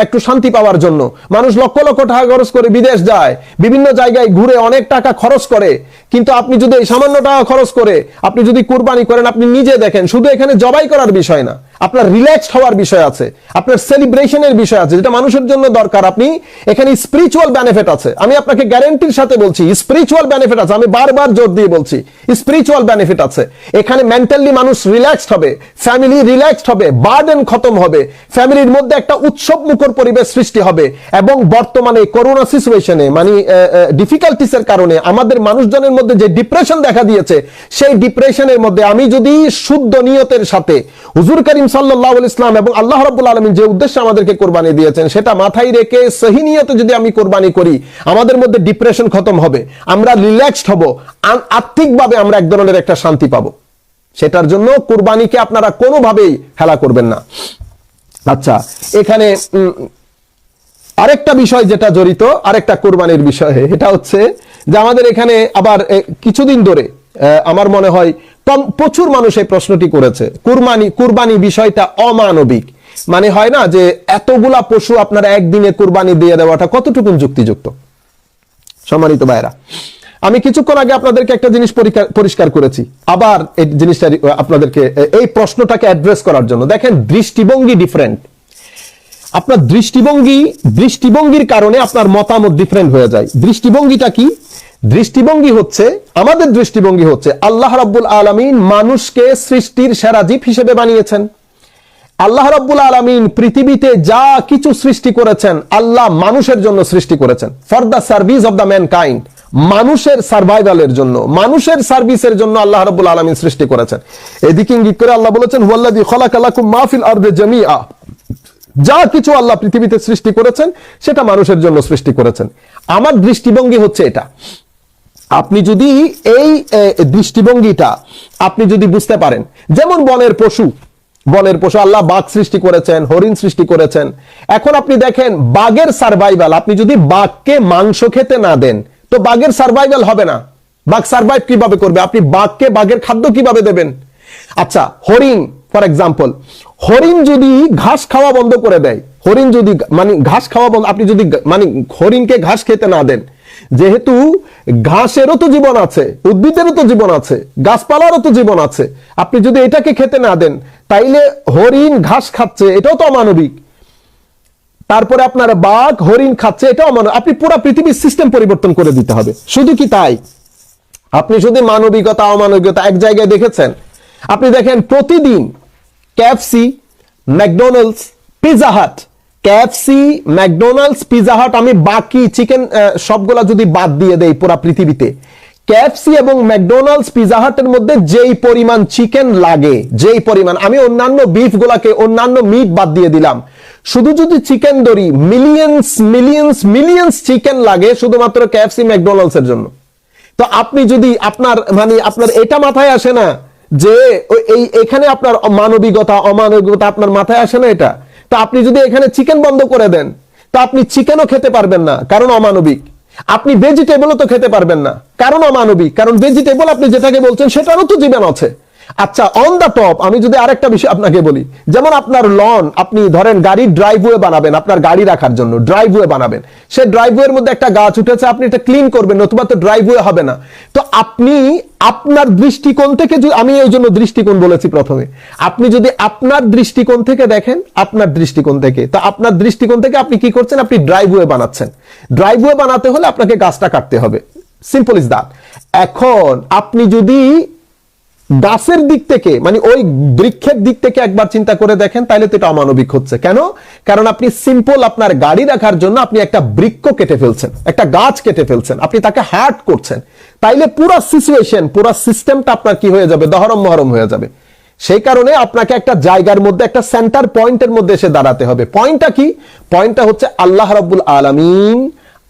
A: একটু শান্তি পাওয়ার জন্য। মানুষ লক্ষ টাকা খরচ করে বিদেশ যায়, বিভিন্ন জায়গায় ঘুরে অনেক টাকা খরচ করে। কিন্তু আপনি যদি এই সামান্য টাকা খরচ করে আপনি যদি কুরবানি করেন, আপনি নিজে দেখেন, শুধু এখানে জবাই করার বিষয় না, আপনার রিল্যাক্সড হওয়ার বিষয় আছে, আপনার সেলিব্রেশনের বিষয় আছে, যেটা মানুষের জন্য দরকার। আপনি এখানে স্পিরিচুয়াল বেনিফিট আছে, আমি আপনাকে গ্যারান্টির সাথে বলছি, স্পিরিচুয়াল বেনিফিট আছে। আমি বারবার জোর দিয়ে বলছি, স্পিরিচুয়াল বেনিফিট আছে। এখানে মেন্টালি মানুষ রিল্যাক্সড হবে, ফ্যামিলি রিল্যাক্সড হবে, বার্ডেন খতম হবে, ফ্যামিলির মধ্যে একটা উৎসব মুখর পরিবেশ সৃষ্টি হবে। এবং বর্তমানে করোনা সিচুয়েশনে মানে ডিফিকাল্টিসের কারণে আমাদের মানুষজনের মধ্যে যে ডিপ্রেশন দেখা দিয়েছে, সেই ডিপ্রেশনের মধ্যে আমি যদি শুদ্ধ নিয়তের সাথে হুজুর করিম সাল্লাল্লাহু আলাইহি ওয়াসাল্লাম এবং আল্লাহ রাব্বুল আলামিন যে উদ্দেশ্যে আমাদেরকে কোরবানি দিয়েছেন সেটা মাথায় রেখে সহি নিয়তে যদি আমি কোরবানি করি, আমাদের মধ্যে ডিপ্রেশন খতম হবে, আমরা রিল্যাক্সড হব, আর্থিকভাবে আমরা এক ধরনের একটা শান্তি পাবো। সেটার জন্য কুরবানিকে আপনারা কোনোভাবেই হেলা করবেন না। আচ্ছা, এখানে আরেকটা বিষয় যেটা জড়িত, আরেকটা কুরবানির বিষয়, এটা হচ্ছে যে আমাদের এখানে আবার কিছুদিন ধরে আমার মনে হয় প্রচুর মানুষ এই প্রশ্নটি করেছে, কুরবানি বিষয়টা অমানবিক। মানে হয় না যে এতগুলা পশু আপনারা একদিনে কুরবানি দিয়ে দেওয়াটা কতটুকু যুক্তিযুক্ত? সম্মানিত ভাইরা, আমি কিছুক্ষণ আগে আপনাদেরকে একটা জিনিস পরিষ্কার করেছি, আবার এই জিনিসটা আপনাদেরকে এই প্রশ্নটাকে অ্যাড্রেস করার জন্য। দেখেন, দৃষ্টিভঙ্গি ডিফারেন্ট। আপনার দৃষ্টিভঙ্গির কারণে আপনার মতামত ডিফারেন্ট হয়ে যায়। দৃষ্টিভঙ্গিটা কি? দৃষ্টিভঙ্গি হচ্ছে, আমাদের দৃষ্টিভঙ্গি হচ্ছে আল্লাহ রাব্বুল আলামিন মানুষকে সৃষ্টির সেরা জীব হিসেবে বানিয়েছেন। আল্লাহ রাব্বুল আলামিন পৃথিবীতে যা কিছু সৃষ্টি করেছেন আল্লাহ মানুষের জন্য সৃষ্টি করেছেন, for the service of the mankind, মানুষের সার্ভাইভালের জন্য, মানুষের সার্ভিসের জন্য আল্লাহ রাব্বুল আলামিন সৃষ্টি করেছেন। এদিকে ইঙ্গিত করে আল্লাহ বলেছেন, হুয়াল্লাযী খালাকা লাকুম মা ফিল আরদি জামিআ, যা কিছু আল্লাহ পৃথিবীতে সৃষ্টি করেছেন সেটা মানুষের জন্য সৃষ্টি করেছেন। আমার দৃষ্টিভঙ্গি হচ্ছে এটা। আপনি যদি এই দৃষ্টিভঙ্গিটা আপনি যদি বুঝতে পারেন, যেমন বনের পশু আল্লাহ বাঘ সৃষ্টি করেছেন, হরিণ সৃষ্টি করেছেন। এখন আপনি দেখেন বাঘের সার্ভাইভাল, আপনি যদি বাঘকে মাংস খেতে না দেন তো বাঘের সার্ভাইভাল হবে না। বাঘ সার্ভাইভ কিভাবে করবে? আপনি বাঘকে বাঘের খাদ্য কিভাবে দেবেন? আচ্ছা, হরিণ ফর এক্সাম্পল, হরিণ যদি ঘাস খাওয়া বন্ধ করে দেয়, হরিণ যদি মানে ঘাস খাওয়া বন্ধ, আপনি যদি মানে হরিণকে ঘাস খেতে না দেন, যেহেতু ঘাসেরও তো জীবন আছে, উদ্ভিদেরও তো জীবন আছে, গাছপালারও তো জীবন আছে, আপনি যদি এটাকে খেতে না দেন তাইলে হরিণ ঘাস খাচ্ছে, এটাও তো অমানবিক। তারপরে আপনার বাঘ হরিণ খাচ্ছে, এটাও অমানবিক। আপনি পুরো পৃথিবীর সিস্টেম পরিবর্তন করে দিতে হবে। শুধু কি তাই? আপনি শুধু মানবিকতা অমানবিকতা এক জায়গায় দেখেছেন? আপনি দেখেন প্রতিদিন KFC, McDonald's, Pizza Hut, KFC, McDonald's, Pizza Hut, আমি বাকি চিকেন সবগুলা যদি বাদ দিয়ে দেই পুরা পৃথিবীতে, কেএফসি এবং ম্যাকডোনাল্ডস, পিৎজা হাটের মধ্যে যেই পরিমাণ চিকেন লাগে, যেই পরিমাণ, আমি অন্যান্য বিফ গুলাকে, অন্যান্য মিট বাদ দিয়ে দিলাম, শুধু যদি চিকেন ধরি, মিলিয়ন্স মিলিয়ন্স মিলিয়ন্স চিকেন লাগে শুধুমাত্র কেএফসি, ম্যাকডোনাল্ডস এর জন্য। তো আপনি যদি আপনার এটা মাথায় আসে না যে এখানে আপনার মানবিকতা অমানবিকতা আপনার মাথায় আসে না এটা? তো আপনি যদি এখানে চিকেন বন্ধ করে দেন তো আপনি চিকেনও খেতে পারবেন না, কারণ অমানবিক। আপনি ভেজিটেবলও তো খেতে পারবেন না, কারণ অমানবিক। কারণ ভেজিটেবল আপনি যেটাকে বলছেন সেটারও তো জীবন আছে। আচ্ছা, অন দা টপ আমি যদি আরেকটা বিষয় আপনাকে বলি, যেমন আপনার লন, আপনি ধরেন গাড়ির ড্রাইভওয়ে বানাবেন, আপনার গাড়ি রাখার জন্য ড্রাইভওয়ে বানাবেন, সেই ড্রাইভওয়ের মধ্যে একটা গাছ উঠেছে, আপনি এটা ক্লিন করবেন, নতুবা তো ড্রাইভওয়ে হবে না। তো আপনি আপনার দৃষ্টিকোণ থেকে, আমি এই জন্য দৃষ্টিকোণ বলেছি প্রথমে, আপনি যদি আপনার দৃষ্টিকোণ থেকে দেখেন, আপনার দৃষ্টিকোণ থেকে, তো আপনার দৃষ্টিকোণ থেকে আপনি কি করছেন? আপনি ড্রাইভওয়ে বানাচ্ছেন। ড্রাইভওয়ে বানাতে হলে আপনাকে গাছটা কাটতে হবে, সিম্পল ইজ দ্যাট। এখন আপনি যদি গাছের দিক থেকে মানে ওই বৃক্ষের দিক থেকে একবার চিন্তা করে দেখেন, তাহলে তো এটা অমানবিক হচ্ছে। কেন? কারণ আপনি সিম্পল আপনার গাড়ি রাখার জন্য আপনি একটা বৃক্ষ কেটে ফেলছেন, একটা গাছ কেটে ফেলছেন, আপনি তাকে হার্ট করছেন। তাইলে পুরো সিচুয়েশন, পুরো সিস্টেমটা আপনার কি হয়ে যাবে? দহরম মহরম হয়ে যাবে। সেই কারণে আপনাকে একটা জায়গার মধ্যে, একটা সেন্টার পয়েন্টের মধ্যে এসে দাঁড়াতে হবে। পয়েন্টটা কি? পয়েন্টটা হচ্ছে আল্লাহ রাব্বুল আলামিন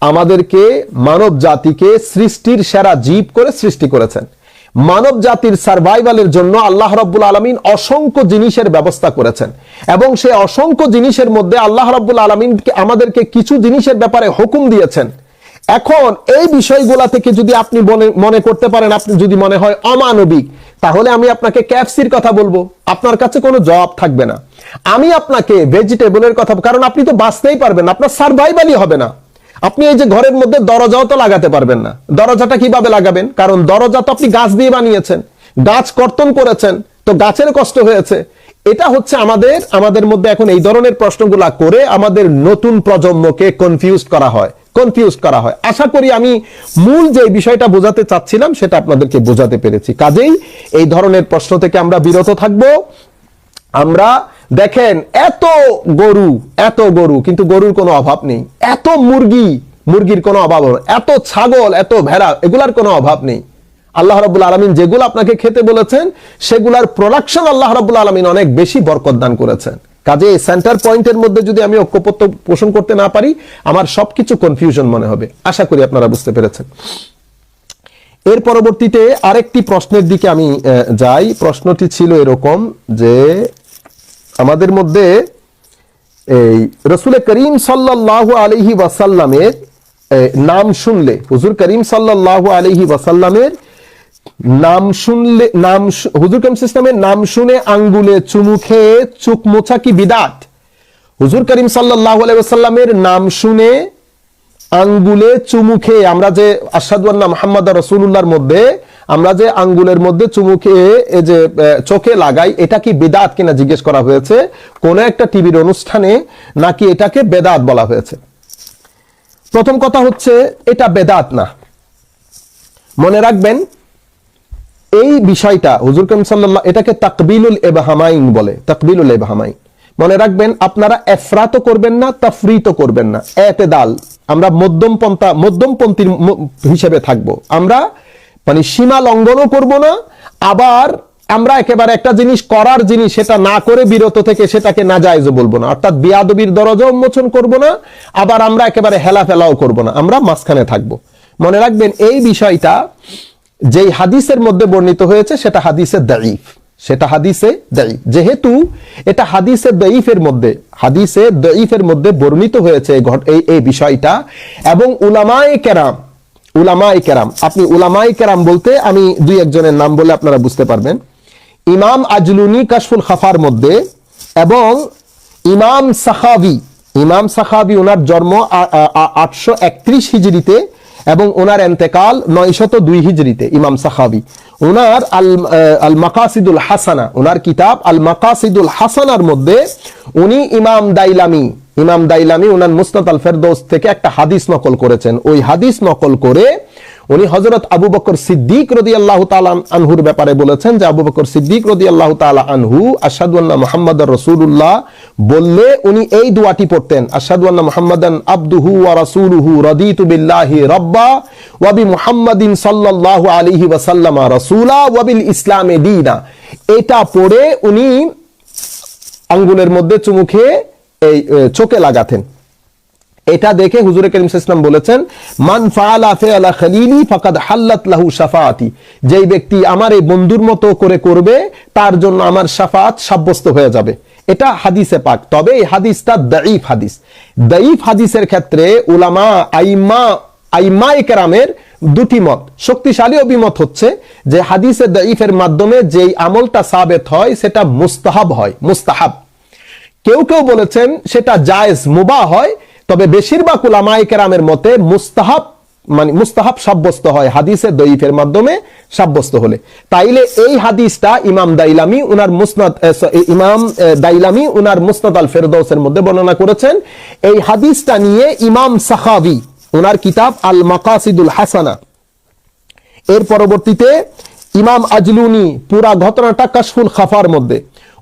A: আমাদেরকে, মানব জাতিকে সৃষ্টির সেরা জীব করে সৃষ্টি করেছেন। মানব জাতির সার্ভাইভালের জন্য আল্লাহ রাব্বুল আলামিন অসংখ্য জিনিসের ব্যবস্থা করেছেন, এবং সেই অসংখ্য জিনিসের মধ্যে আল্লাহ রাব্বুল আলামিন আমাদেরকে কিছু জিনিসের ব্যাপারে হুকুম দিয়েছেন। এখন এই বিষয়গুলা থেকে যদি আপনি মনে করতে পারেন, আপনি যদি মনে হয় অমানবিক, তাহলে আমি আপনাকে কেএফসির কথা বলবো, আপনার কাছে কোনো জবাব থাকবে না। আমি আপনাকে ভেজিটেবলের কথা, কারণ আপনি তো বাঁচতেই পারবেন না, আপনার সার্ভাইভালই হবে না। আপনি এই যে ঘরের মধ্যে দরজাও তো লাগাতে পারবেন না। দরজাটা কিভাবে লাগাবেন? কারণ দরজা তো আপনি গাছ দিয়ে বানিয়েছেন, গাছ কর্তন করেছেন, তো গাছের কষ্ট হয়েছে। এটা হচ্ছে আমাদের মধ্যে এখন এই ধরনের প্রশ্নগুলা করে আমাদের নতুন প্রজন্মকে কনফিউজ করা হয়। কনফিউজ করা হয়। আশা করি আমি মূল যে বিষয়টা বোঝাতে চাচ্ছিলাম সেটা আপনাদেরকে বোঝাতে পেরেছি। কাজেই এই ধরনের প্রশ্ন থেকে আমরা বিরত থাকব। আমরা দেখেন এত গরু কিন্তু গরুর কোনো অভাব নেই, এত মুরগির কোনো অভাব নেই, এত ছাগল, এত ভেড়া, এগুলার কোনো অভাব নেই। আল্লাহ রাব্বুল আলামিন যেগুলো আপনাকে খেতে বলেছেন সেগুলার প্রোডাকশন আল্লাহ রাব্বুল আলামিন অনেক বেশি বরকত দান করেছেন। কাজে এই সেন্টার পয়েন্টের মধ্যে যদি আমি ঐক্যপত্য পোষণ করতে না পারি, আমার সবকিছু কনফিউশন মনে হবে। আশা করি আপনারা বুঝতে পেরেছেন। এর পরবর্তীতে আরেকটি প্রশ্নের দিকে আমি যাই। প্রশ্নটি ছিল এরকম যে আমাদের মধ্যে এই রাসূল করিম সাল্লাল্লাহু আলাইহি ওয়াসাল্লামের নাম শুনলে, হুজুর করিম সাল্লাল্লাহু আলাইহি ওয়াসাল্লামের নাম শুনলে, হুজুর করিম ইসলামের নাম শুনে আঙ্গুলে চুমু খেয়ে চোখ মোছা কি বিদআত? হুজুর করিম সাল্লাল্লাহু আলাইহি ওয়াসাল্লামের নাম শুনে আঙ্গুলে চুমু খেয়ে, আমরা যে আশহাদু আন্না মুহাম্মাদুর রাসূলুল্লাহর মধ্যে আমরা যে আঙ্গুলের মধ্যে চুমু খেয়ে এই যে চোখে লাগাই, এটা কি বিদআত কিনা জিজ্ঞেস করা হয়েছে কোন একটা টিভির অনুষ্ঠানে, নাকি এটাকে বেদাত বলা হয়েছে? প্রথম কথা হচ্ছে এটা বেদাত না। মনে রাখবেন এই বিষয়টা হুজুর করিম সাল্লাল্লাহু, এটাকে তাকবিলুল ইবহামাইন বলে, তাকবিলুল ইবহামাইন। মনে রাখবেন আপনারা এফরাতও করবেন না, তাফরিতও করবেন না, এতেদাল, আমরা মধ্যমপন্থীর হিসেবে থাকবো। আমরা মানে সীমা লঙ্ঘনও করব না, আবার আমরা একেবারে একটা জিনিস করার জিনিস সেটা না করে বিরত থেকে সেটাকে নাজায়েজও বলবো না, অর্থাৎ বিয়াদবির দরজা উন্মোচন করব না, আবার আমরা একেবারে হেলাফেলাও করব না, আমরা মাঝখানে থাকবো। মনে রাখবেন এই বিষয়টা যেই হাদিসের মধ্যে বর্ণিত হয়েছে সেটা হাদিসে দাঈফ, সেটা হাদিসে দাঈফ। যেহেতু এটা হাদিসে দাঈফের মধ্যে বর্ণিত হয়েছে এই বিষয়টা, এবং উলামায়ে কেরাম, আপনি উলামায়ে কেরাম বলতে আমি দুই একজনের নাম বলে আপনারা বুঝতে পারবেন। ইমাম আজলুনি কাশফুল খাফার মধ্যে, এবং ইমাম সাখাবি ওনার জন্ম 831 হিজরিতে এবং ওনার এন্তেকাল 902 হিজরিতে। ইমাম সাখাবি ওনার আল মাকাসিদুল হাসানা, ওনার কিতাব আল মাকাসিদুল হাসানার মধ্যে উনি ইমাম দাইলামি ওনার মুসনাদ আল ফেরদৌস থেকে একটা হাদিস নকল করেছেন। ওই হাদিস নকল করে উনি হযরত আবু বকর সিদ্দিক রাদিয়াল্লাহু তাআলা আনহুর ব্যাপারে বলেছেন যে আবু বকর সিদ্দিক রাদিয়াল্লাহু তাআলা আনহু আশহাদু আন্না মুহাম্মাদার রাসূলুল্লাহ বললে উনি এই দোয়াটি পড়তেন, আশহাদু আন্না মুহাম্মাদান আবদুহু ওয়া রাসূলুহু রাদিতু বিল্লাহি রাব্বা ওয়া বি মুহাম্মাদিন সাল্লাল্লাহু আলাইহি ওয়াসাল্লাম রাসূলা ওয়া বিল ইসলামি দীনা। এটা পড়ে উনি আঙ্গুলের মধ্যে চুমু খেয়ে এই চোখে লাগাতেন। এটা দেখে হুজুর করিম সাল্লাল্লাহু আলাইহি ওয়াসাল্লাম বলেছেন, মান ফাআলা ফিআলা খলিলি ফাকাদ হাল্লাত লাহু শাফাআতি, যেই ব্যক্তি আমার এই বন্ধুর মতো করে করবে তার জন্য আমার শাফাআত সাব্যস্ত হয়ে যাবে। এটা হাদিসে পাক। তবে এই হাদিসটা দাঈফ হাদিস। দাঈফ হাদিসের ক্ষেত্রে উলামা আইম্মায়ে কেরামের দুটি মত। শক্তিশালী অভিমত হচ্ছে যে হাদিসে দাঈফের মাধ্যমে যেই আমলটা সাবেত হয় সেটা মুস্তাহাব হয়, মুস্তাহাব। কেউ বলেছেন সেটা জায়েজ, মুবাহ হয়, তবে বেশিরভাগ উলামায়ে কেরামের মতে মুস্তাহাব, মানে মুস্তাহাব সাব্যস্ত হয় হাদিসে দাঈফের মাধ্যমে সাব্যস্ত হলে। তাইলে এই হাদিসটা ইমাম দাইলামি উনার মুসনাদ আল ফেরদৌসের মধ্যে বর্ণনা করেছেন। এই হাদিসটা নিয়ে ইমাম সাখাবি উনার কিতাব আল মাকাসিদুল হাসানা, এর পরবর্তীতে ইমাম আজলুনি পুরা ঘটনাটা কাশফুল খাফার মধ্যে,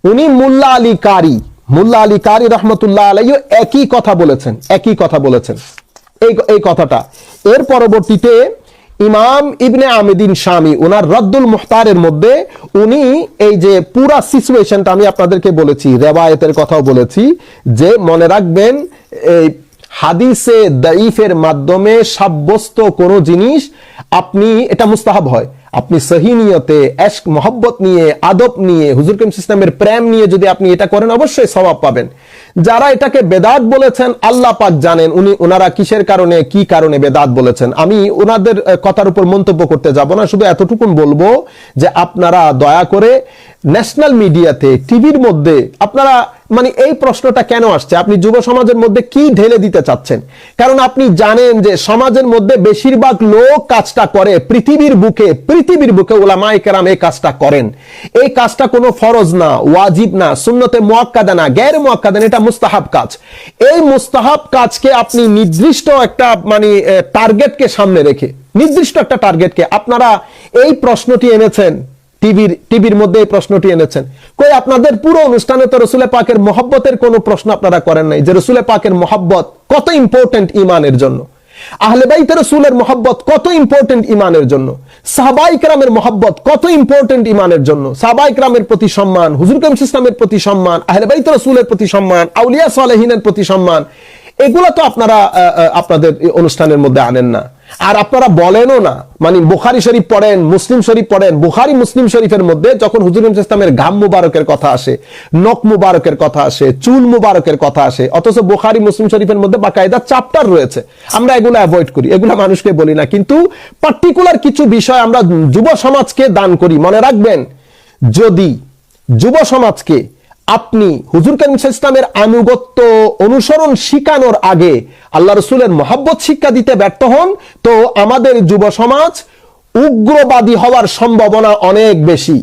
A: উনি মুল্লা আলী কারি রহমতুল্লাহ আলাইহি একই কথা বলেছেন এই কথাটা। এর পরবর্তীতে ইমাম ইবনে আমিদিন শামি ওনার রদ্দুল মুখতারের মধ্যে উনি এই যে পুরা সিচুয়েশনটা আমি আপনাদেরকে বলেছি, রিওয়ায়াতের কথাও বলেছি, যে মনে রাখবেন এই হাদিসে দাঈফের মাধ্যমে সাব্যস্ত কোনো জিনিস আপনি এটা মুস্তাহাব হয়, আপনি সহি নিয়তে ইশক মোহব্বত নিয়ে আদব নিয়ে হুজুর করিম ইসলামের প্রেম নিয়ে যদি আপনি এটা করেন অবশ্যই সওয়াব পাবেন। যারা এটাকে বেদাত বলেছেন আল্লাহ পাক জানেন ওনারা কিসের কারণে কি কারণে বেদাত বলেছেন। আমি ওনাদের কথার উপর মন্তব্য করতে যাব না, শুধু এতটুকুন বলবো যে আপনারা দয়া করে ন্যাশনাল মিডিয়াতে টিভির মধ্যে আপনারা মানে এই প্রশ্নটা কেন আসছে, আপনি যুব সমাজের মধ্যে কি ঢেলে দিতে চাচ্ছেন? কারণ আপনি জানেন যে সমাজের মধ্যে বেশিরভাগ লোক কাজটা করে পৃথিবীর বুকে উলামায়ে কেরাম এই কাজটা করেন। এই কাজটা কোনো ফরজ না, ওয়াজিব না, সুন্নতে মুআক্কাদা না, গায়র মুআক্কাদা না, এটা মুস্তাহাব কাজ। এই মুস্তাহাব কাজকে আপনি নির্দিষ্ট একটা মানে টার্গেটকে সামনে রেখে, নির্দিষ্ট একটা টার্গেটকে আপনারা এই প্রশ্নটি এনেছেন, টিভির মধ্যে এই প্রশ্নটি এনেছেন। কই আপনাদের পুরো অনুষ্ঠানে তো রাসূলে পাকের মহব্বতের কোনো প্রশ্ন আপনারা করেন নাই, যে রাসূলে পাকের মহব্বত কত ইম্পর্টেন্ট ঈমানের জন্য, আহলে বাইতে রাসূলের মহব্বত কত ইম্পর্টেন্ট ঈমানের জন্য, সাহাবায়ে কেরামের মহব্বত কত ইম্পর্টেন্ট ঈমানের জন্য, সাহাবায়ে কেরামের প্রতি সম্মান, হুজুর কারীম সাল্লাল্লাহু আলাইহি ওয়াসাল্লামের প্রতি সম্মান, আহলে বাইতে রাসূলের প্রতি সম্মান, আউলিয়া সালেহিনের প্রতি সম্মান, এগুলো তো আপনারা আপনাদের অনুষ্ঠানের মধ্যে আনেন না। আর আপনারা বলেনও না, মানে বুখারী শরীফ পড়েন, মুসলিম শরীফ পড়েন, বুখারী মুসলিম শরীফের মধ্যে যখন হুজুর ইসলামের ঘাম মুবারকের কথা আসে, নখ মুবারকের কথা আসে, চুল মুবারকের কথা আসে, অথচ বুখারী মুসলিম শরীফের মধ্যে বাকায়দা চ্যাপ্টার রয়েছে, আমরা এগুলো অ্যাভয়েড করি, এগুলো মানুষকে বলি না। কিন্তু পার্টিকুলার কিছু বিষয় আমরা যুব সমাজকে দান করি। মনে রাখবেন, যদি যুব সমাজকে আপনি হুজুর কারীম সাল্লাল্লাহু আলাইহি ওয়াসাল্লামের আনুগত্য অনুসরণ শিখানোর আগে আল্লাহ রাসূলের মহব্বত শিক্ষা দিতে ব্যর্থ হন, তো আমাদের যুব সমাজ উগ্রবাদী হওয়ার সম্ভাবনা অনেক বেশি।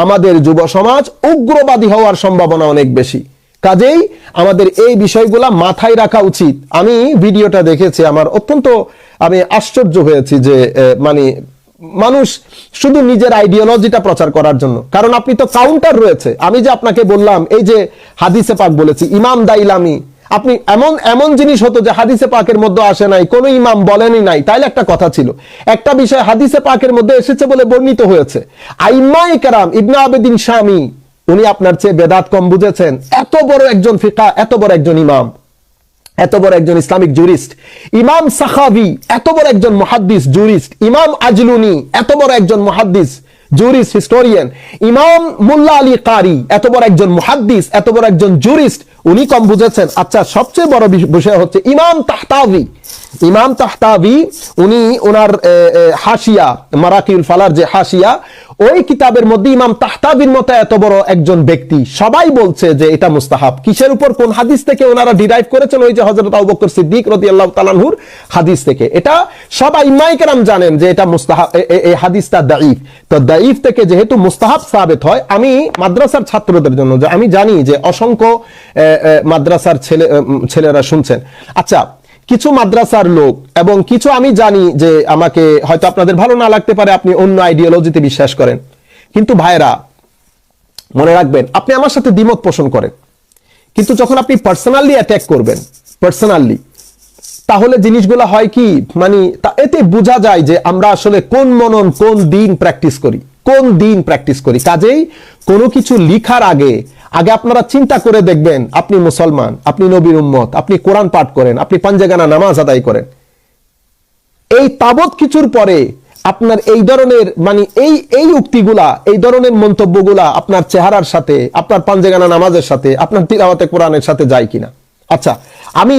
A: আমাদের যুব সমাজ উগ্রবাদী হওয়ার সম্ভাবনা অনেক বেশি। কাজেই আমাদের এই বিষয়গুলা মাথায় রাখা উচিত। আমি ভিডিওটা দেখেছি, আমার অত্যন্ত আমি আশ্চর্য হয়েছি যে মানে মানুষ শুধু নিজের আইডিওলজিটা প্রচার করার জন্য, কারণ আপনি তো কাউন্টার রয়েছে। আমি যে আপনাকে বললাম এই যে হাদিসে পাক বলেছি ইমাম দাইলামি, আপনি এমন জিনিস হতো যে হাদিসে পাকের মধ্যে আসে নাই, কোন ইমাম বলেনই নাই, তাইলে একটা কথা ছিল। একটা বিষয় হাদিসে পাকের মধ্যে এসেছে বলে বর্ণিত হয়েছে। আইম্মায়ে কেরাম, ইবনে আবেদিন শামী, উনি আপনার চেয়ে বেদাত কম বুঝেছেন। এত বড় একজন ফিকাহ, এত বড় একজন ইমাম, এত বড় একজন ইসলামিক জুরিস্ট। ইমাম সাখাবি, এত বড় একজন মুহাদ্দিস জুরিস্ট। ইমাম আজলুনি, এত বড় একজন মুহাদ্দিস জুরিস্ট হিস্টোরিয়ান। ইমাম মুল্লা আলী কারি, এত বড় একজন মুহাদ্দিস, এত বড় একজন জুরিস্ট, উনি কম বুঝেছেন। আচ্ছা, সবচেয়ে বড় বিষয় হচ্ছে ইমাম তাহতাবি। ইমাম তাহতাবি উনি ওনার হাসিয়া, মারাকিউল ফালার যে হাসিয়া, ওই কিতাবের মধ্যে ইমাম তাহতাবির মতো এত বড় একজন ব্যক্তি, সবাই বলছে যে এটা মুস্তাহাব। কিসের উপর, কোন হাদিস থেকে ওনারা ডিরাইভ করেছেন? ওই যে হযরত আবু বকর সিদ্দিক রাদিয়াল্লাহু তাআলা আনহুর হাদিস থেকে। এটা সবাই ইমায়ে কেরাম জানেন যে এটা মুস্তাহাব, এই হাদিসটা দাঈফ। তো দাঈফ থেকে যেহেতু মুস্তাহাব সাবিত হয়, আমি মাদ্রাসার ছাত্রদের জন্য, যে আমি জানি যে অসংখ্য মাদ্রাসার ছেলেরা শুনছেন। আচ্ছা, কিছু মাদ্রাসার লোক এবং কিছু আমি জানি যে আমাকে হয়তো আপনাদের ভালো না লাগতে পারে, আপনি অন্য আইডিওলজিতে বিশ্বাস করেন, কিন্তু ভাইরা মনে রাখবেন, আপনি আমার সাথে দ্বিমত পোষণ করেন, কিন্তু যখন আপনি পার্সোনালি অ্যাটাক করবেন, পার্সোনালি, তাহলে জিনিসগুলো হয় কি, মানে এতে বোঝা যায় যে আমরা আসলে কোন মনন, কোন দিন প্র্যাকটিস করি। কাজেই কোনো কিছু লিখার আগে আপনারা চিন্তা করে দেখবেন, আপনি মুসলমান, আপনি নবীর উম্মত, আপনি কোরআন পাঠ করেন, আপনি পাঞ্জেগানা নামাজ আদায় করেন, এই তাবৎ কিছুর পরে আপনার এই ধরনের মানে এই উক্তিগুলা, এই ধরনের মন্তব্যগুলা আপনার চেহারার সাথে, আপনার পাঞ্জেগানা নামাজের সাথে, আপনার তিলাওয়াতে কোরআনের সাথে যায় কিনা। আচ্ছা, আমি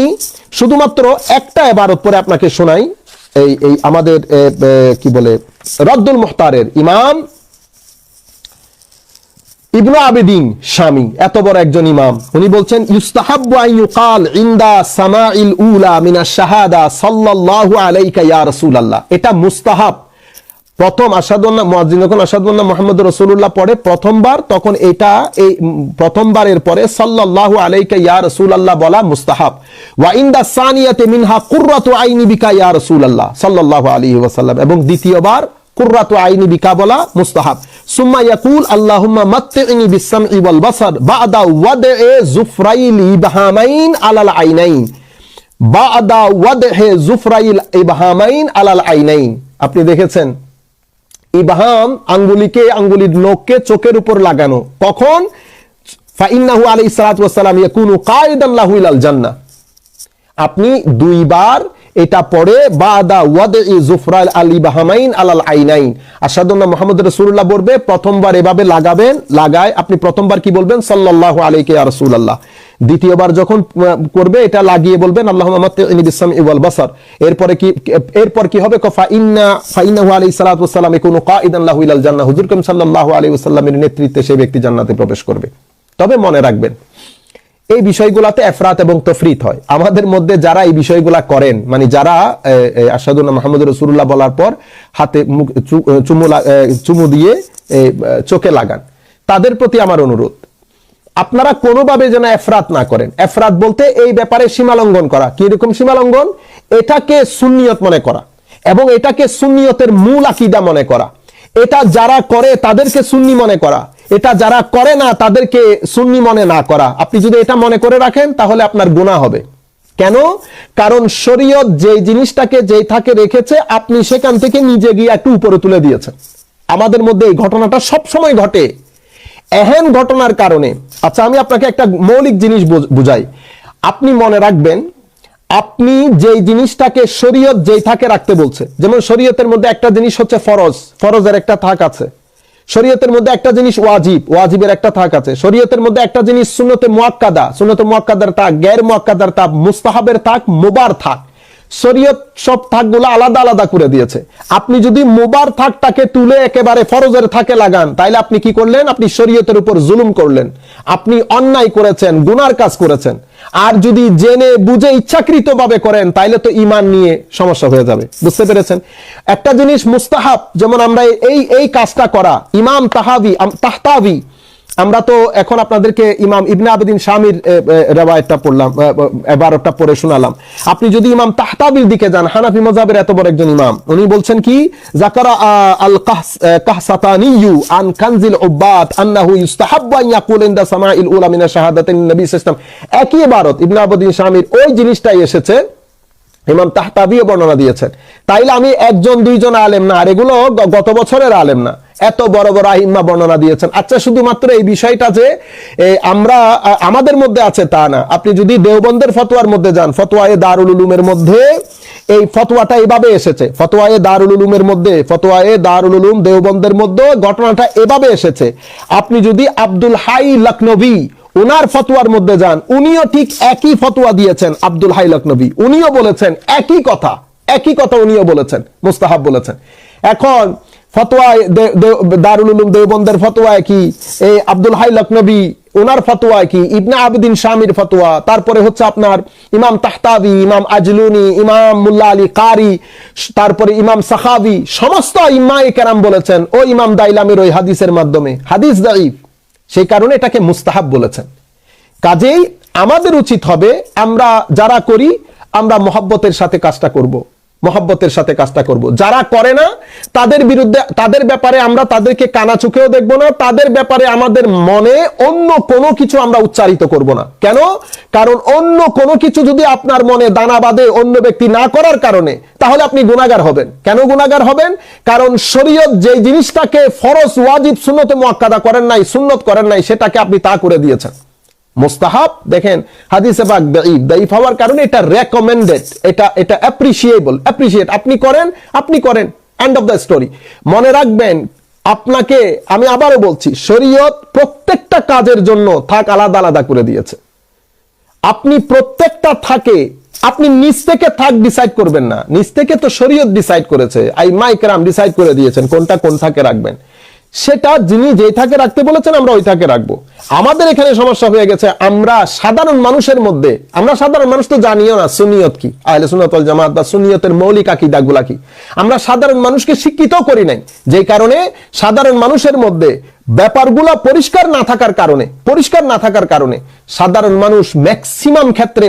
A: শুধুমাত্র একটা ইবারত পরে আপনাকে শোনাই। এই আমাদের কি বলে, রদ্দুল মুহতারের ইমাম ইবনে আবেদিন শামী, এত বড় একজন ইমাম, উনি বলছেন ইউস্তাহাব্বু আন ইউকাল ইনদা সামাইল উলা মিনাশ শাহাদা সাল্লাল্লাহু আলাইকা ইয়া রাসূলুল্লাহ। এটা মুস্তাহাব। প্রথম আশহাদু আন্না মুয়াজ্জিন যখন আশহাদু আন্না মুহাম্মাদুর রাসূলুল্লাহ পড়ে প্রথমবার, তখন এটা এই প্রথমবারের পরে সাল্লাল্লাহু আলাইকা ইয়া রাসূলুল্লাহ বলা মুস্তাহাব। ওয়া ইনদা সানিয়াতি মিনহা কুররাতু আইনি বিকা ইয়া রাসূলুল্লাহ সাল্লাল্লাহু আলাইহি ওয়াসাল্লাম, এবং দ্বিতীয়বার কুররাতু আইনি বিকা বলা মুস্তাহাব। সুম্মা ইয়াকুল আল্লাহুম্মা মাত্তিনি বিসসামঈ ওয়াল বাসার বা'দা ওয়াদএ যুফরাইল ইবহামাইন আলাল আইনাইন, বা'দা ওয়াদএ যুফরাইল ইবহামাইন আলাল আইনাইন। আপনি দেখেছেন ইবহাম, আঙ্গুলিকে, আঙ্গুলির নখকে চোখের উপর লাগানো, কখন? ফাইন্নাহু আলাইহিস সালাতু ওয়াস সালাম ইয়াকুনু কায়দান লাহু ইলাল জান্নাহ। আপনি দুইবার এটা পড়ে বাদা ওয়াদই যুফরাল আল ইবহামাইন আলাল আইনাইন, আশহাদু আন্না মুহাম্মাদুর রাসূলুল্লাহ বলবে, প্রথমবার এভাবে লাগাবেন, লাগায় আপনি প্রথমবার কি বলবেন? সাল্লাল্লাহু আলাইহি ইয়া রাসূলুল্লাহ। দ্বিতীয়বার যখন করবে এটা লাগিয়ে বলবেন আল্লাহুম্মা মাত্তিনি বিসসামঈ ওয়াল বাসার। এরপর কি হবে? ফাইন্নাহু আলাইহিস সালাতু ওয়াস সালাম ইয়াকুনু কায়দান লাহু ইলাল জান্নাহ, হুজুর কারীম সাল্লাল্লাহু আলাইহি ওয়াসাল্লামের নেতৃত্বে সেই ব্যক্তি জান্নাতে প্রবেশ করবে। তবে মনে রাখবেন, এই বিষয়গুলোতে এফরাত এবং তফরিত হয়। আমাদের মধ্যে যারা এই বিষয়গুলা করেন, মানে যারা আশহাদু আন্না মুহাম্মাদুর রাসূলুল্লাহ বলার পর হাতে চুমু দিয়ে চোখে লাগান, তাদের প্রতি আমার অনুরোধ, আপনারা কোনোভাবে যেন এফরাত না করেন। এফরাত বলতে এই ব্যাপারে সীমালঙ্ঘন করা। কি রকম সীমালঙ্ঘন? এটাকে সুন্নিয়ত মনে করা এবং এটাকে সুন্নিয়তের মূল আকীদা মনে করা। এটা যারা করে তাদেরকে সুন্নি মনে করা, এটা যারা করে না তাদেরকে সুন্নি মনে না করা। আপনি যদি এটা মনে করে রাখেন তাহলে আপনার গুনাহ হবে। কেন? কারণ শরীয়ত যেই জিনিসটাকে যেই থাকে রেখেছে, আপনি সেখান থেকে নিজে গিয়ে একটু উপরে তুলে দিয়েছেন। আমাদের মধ্যে এই ঘটনাটা সব সময় ঘটে। এহেন ঘটনার কারণে, আচ্ছা আমি আপনাকে একটা মৌলিক জিনিস বুঝাই। আপনি মনে রাখবেন, আপনি যেই জিনিসটাকে শরীয়ত যেই থাকে রাখতে বলছে, যেমন শরীয়তের মধ্যে একটা জিনিস হচ্ছে ফরজ, ফরজের একটা থাক আছে। শরীয়তের মধ্যে একটা জিনিস ওয়াজিব, ওয়াজিবের একটা থাক আছে। শরীয়তের মধ্যে একটা জিনিস সুন্নতে মুআক্কাদা, সুন্নতে মুআক্কাদার থাক, গায়র মুআক্কাদার থাক, মুস্তাহাবের থাক, মুবার থাক। শরীয়ত সব থাকগুলো আলাদা আলাদা করে দিয়েছে। আপনি যদি মুবার থাকটাকে তুলে একেবারে ফরজের থাকে লাগান, তাইলে আপনি কি করলেন? আপনি শরীয়তের উপর জুলুম করলেন, আপনি অন্যায় করেছেন, গুনার কাজ করেছেন। আর যদি জেনে বুঝে ইচ্ছাকৃতভাবে করেন, তাইলে তো ঈমান নিয়ে সমস্যা হয়ে যাবে। বুঝতে পেরেছেন? একটা জিনিস মুস্তাহাব, যেমন আমরা এই কাজটা করা, ইমাম তাহতাবি, আমরা তো এখন আপনাদেরকে ইমাম ইবনে আবিদিন শামির রিওয়ায়াতটা পড়লাম, ইবারতটা পড়ে শোনালাম। আপনি যদি ইমাম তাহতাবির দিকে যান, হানাফি মাযহাবের এত বড় একজন ইমাম, উনি বলছেন কি, যাকারা আল কাহসাতানিয়ু আন কানজিল উবাদ আন্নাহু ইউস্তাহাব্বু আন ইয়াকুল ইনদা সামাইল উলা মিনা শাহাদাতিন নবী সাল্লাল্লাহু আলাইহি ওয়াসাল্লাম। একই ইবারত ইবনে আবিদিন শামির ওই জিনিসটাই এসেছে, ইমাম তাহতাবিও বর্ণনা দিয়েছেন। তাইলে আমি একজন দুইজন আলেম না, আর এগুলো গত বছরের আলেম না, এত বড় বড় আইম্মা বর্ণনা দিয়েছেন। আচ্ছা, শুধুমাত্র এই বিষয়টা যে আমরা আমাদের মধ্যে আছে তা না। আপনি যদি দেওবন্দের ফতোয়ার মধ্যে যান, ফতোয়ায়ে দারুল উলুমের মধ্যে এই ফতোয়াটা এভাবে এসেছে। ফতোয়ায়ে দারুল উলুমের মধ্যে, ফতোয়ায়ে দারুল উলুম দেওবন্দের মধ্যে ঘটনাটা এভাবে এসেছে। আপনি যদি আব্দুল হাই লখনবী উনার ফতোয়ার মধ্যে যান, উনিও ঠিক একই ফতোয়া দিয়েছেন। আব্দুল হাই লখনবী উনিও বলেছেন একই কথা উনিও বলেছেন, মুস্তাহাব বলেছেন। এখন ফতোয়ায় দারুল উলুম দেওবন্দের ফতোয়ায় কি, এই আব্দুল হাই লখনবী ওনার ফতোয়ায় কি, ইবনে আবিদিন শামির ফতোয়া, তারপরে হচ্ছে আপনার ইমাম তাহতাবি, ইমাম আজলুনি, ইমাম মুল্লা আলী কারি, তারপরে ইমাম সাখাবি, সমস্ত ইমায়ে কেরাম বলেছেন ও ইমাম দাইলামির ওই হাদিসের মাধ্যমে হাদিস দাঈফ, সেই কারণে এটাকে মুস্তাহাব বলেছেন। কাজেই আমাদের উচিত হবে, আমরা যারা করি আমরা মহব্বতের সাথে কাজটা করব, মহব্বতের সাথে কাজটা করব। যারা করে না তাদের বিরুদ্ধে, তাদের ব্যাপারে আমরা তাদেরকে কানা চোখেও দেখব না, তাদের ব্যাপারে আমাদের মনে অন্য কোনো কিছু আমরা উচ্চারিত করব না। কেন? কারণ অন্য কোনো কিছু যদি আপনার মনে দানা বাঁধে অন্য ব্যক্তি না করার কারণে, তাহলে আপনি গুনাহগার হবেন। কেন গুনাহগার হবেন? কারণ শরীয়ত যে জিনিসটাকে ফরজ, ওয়াজিব, সুন্নতে মুআক্কাদা করেন নাই, সুন্নত করেন নাই, সেটাকে আপনি তা করে দিয়েছেন মুস্তাহাব। দেখেন হাদিসে পাক দাঈফ হওয়ার কারণে এটা রেকমেন্ডেড, এটা অ্যাপ্রিশিয়েট আপনি করেন, এন্ড অফ দ্য স্টোরি। মনে রাখবেন, আপনাকে আমি আবারও বলছি, শরীয়ত প্রত্যেকটা কাজের জন্য থাক আলাদা আলাদা করে দিয়েছে। আপনি প্রত্যেকটা থাকে, আপনি নিজ থেকে থাক ডিসাইড করবেন না, নিজ থেকে তো শরীয়ত ডিসাইড করেছে, আইম্মায়ে কেরাম ডিসাইড করে দিয়েছেন কোনটা কোন থাকে রাখবেন। সেটা যিনি যেই থাকে রাখতে বলেছেন আমরা ওই থাকে রাখবো। আমাদের এখানে সমস্যা হয়ে গেছে, আমরা সাধারণ মানুষের মধ্যে, আমরা সাধারণ মানুষ তো জানিও না সুন্নিয়ত কি, আহলে সুন্নাত ওয়াল জামাত বা সুন্নিয়তের মৌলিক আকীদাগুলা কি, আমরা সাধারণ মানুষকে শিক্ষিত করি নাই। যেই কারণে সাধারণ মানুষের মধ্যে ব্যাপারগুলো পরিষ্কার না থাকার কারণে সাধারণ মানুষ ম্যাক্সিমাম ক্ষেত্রে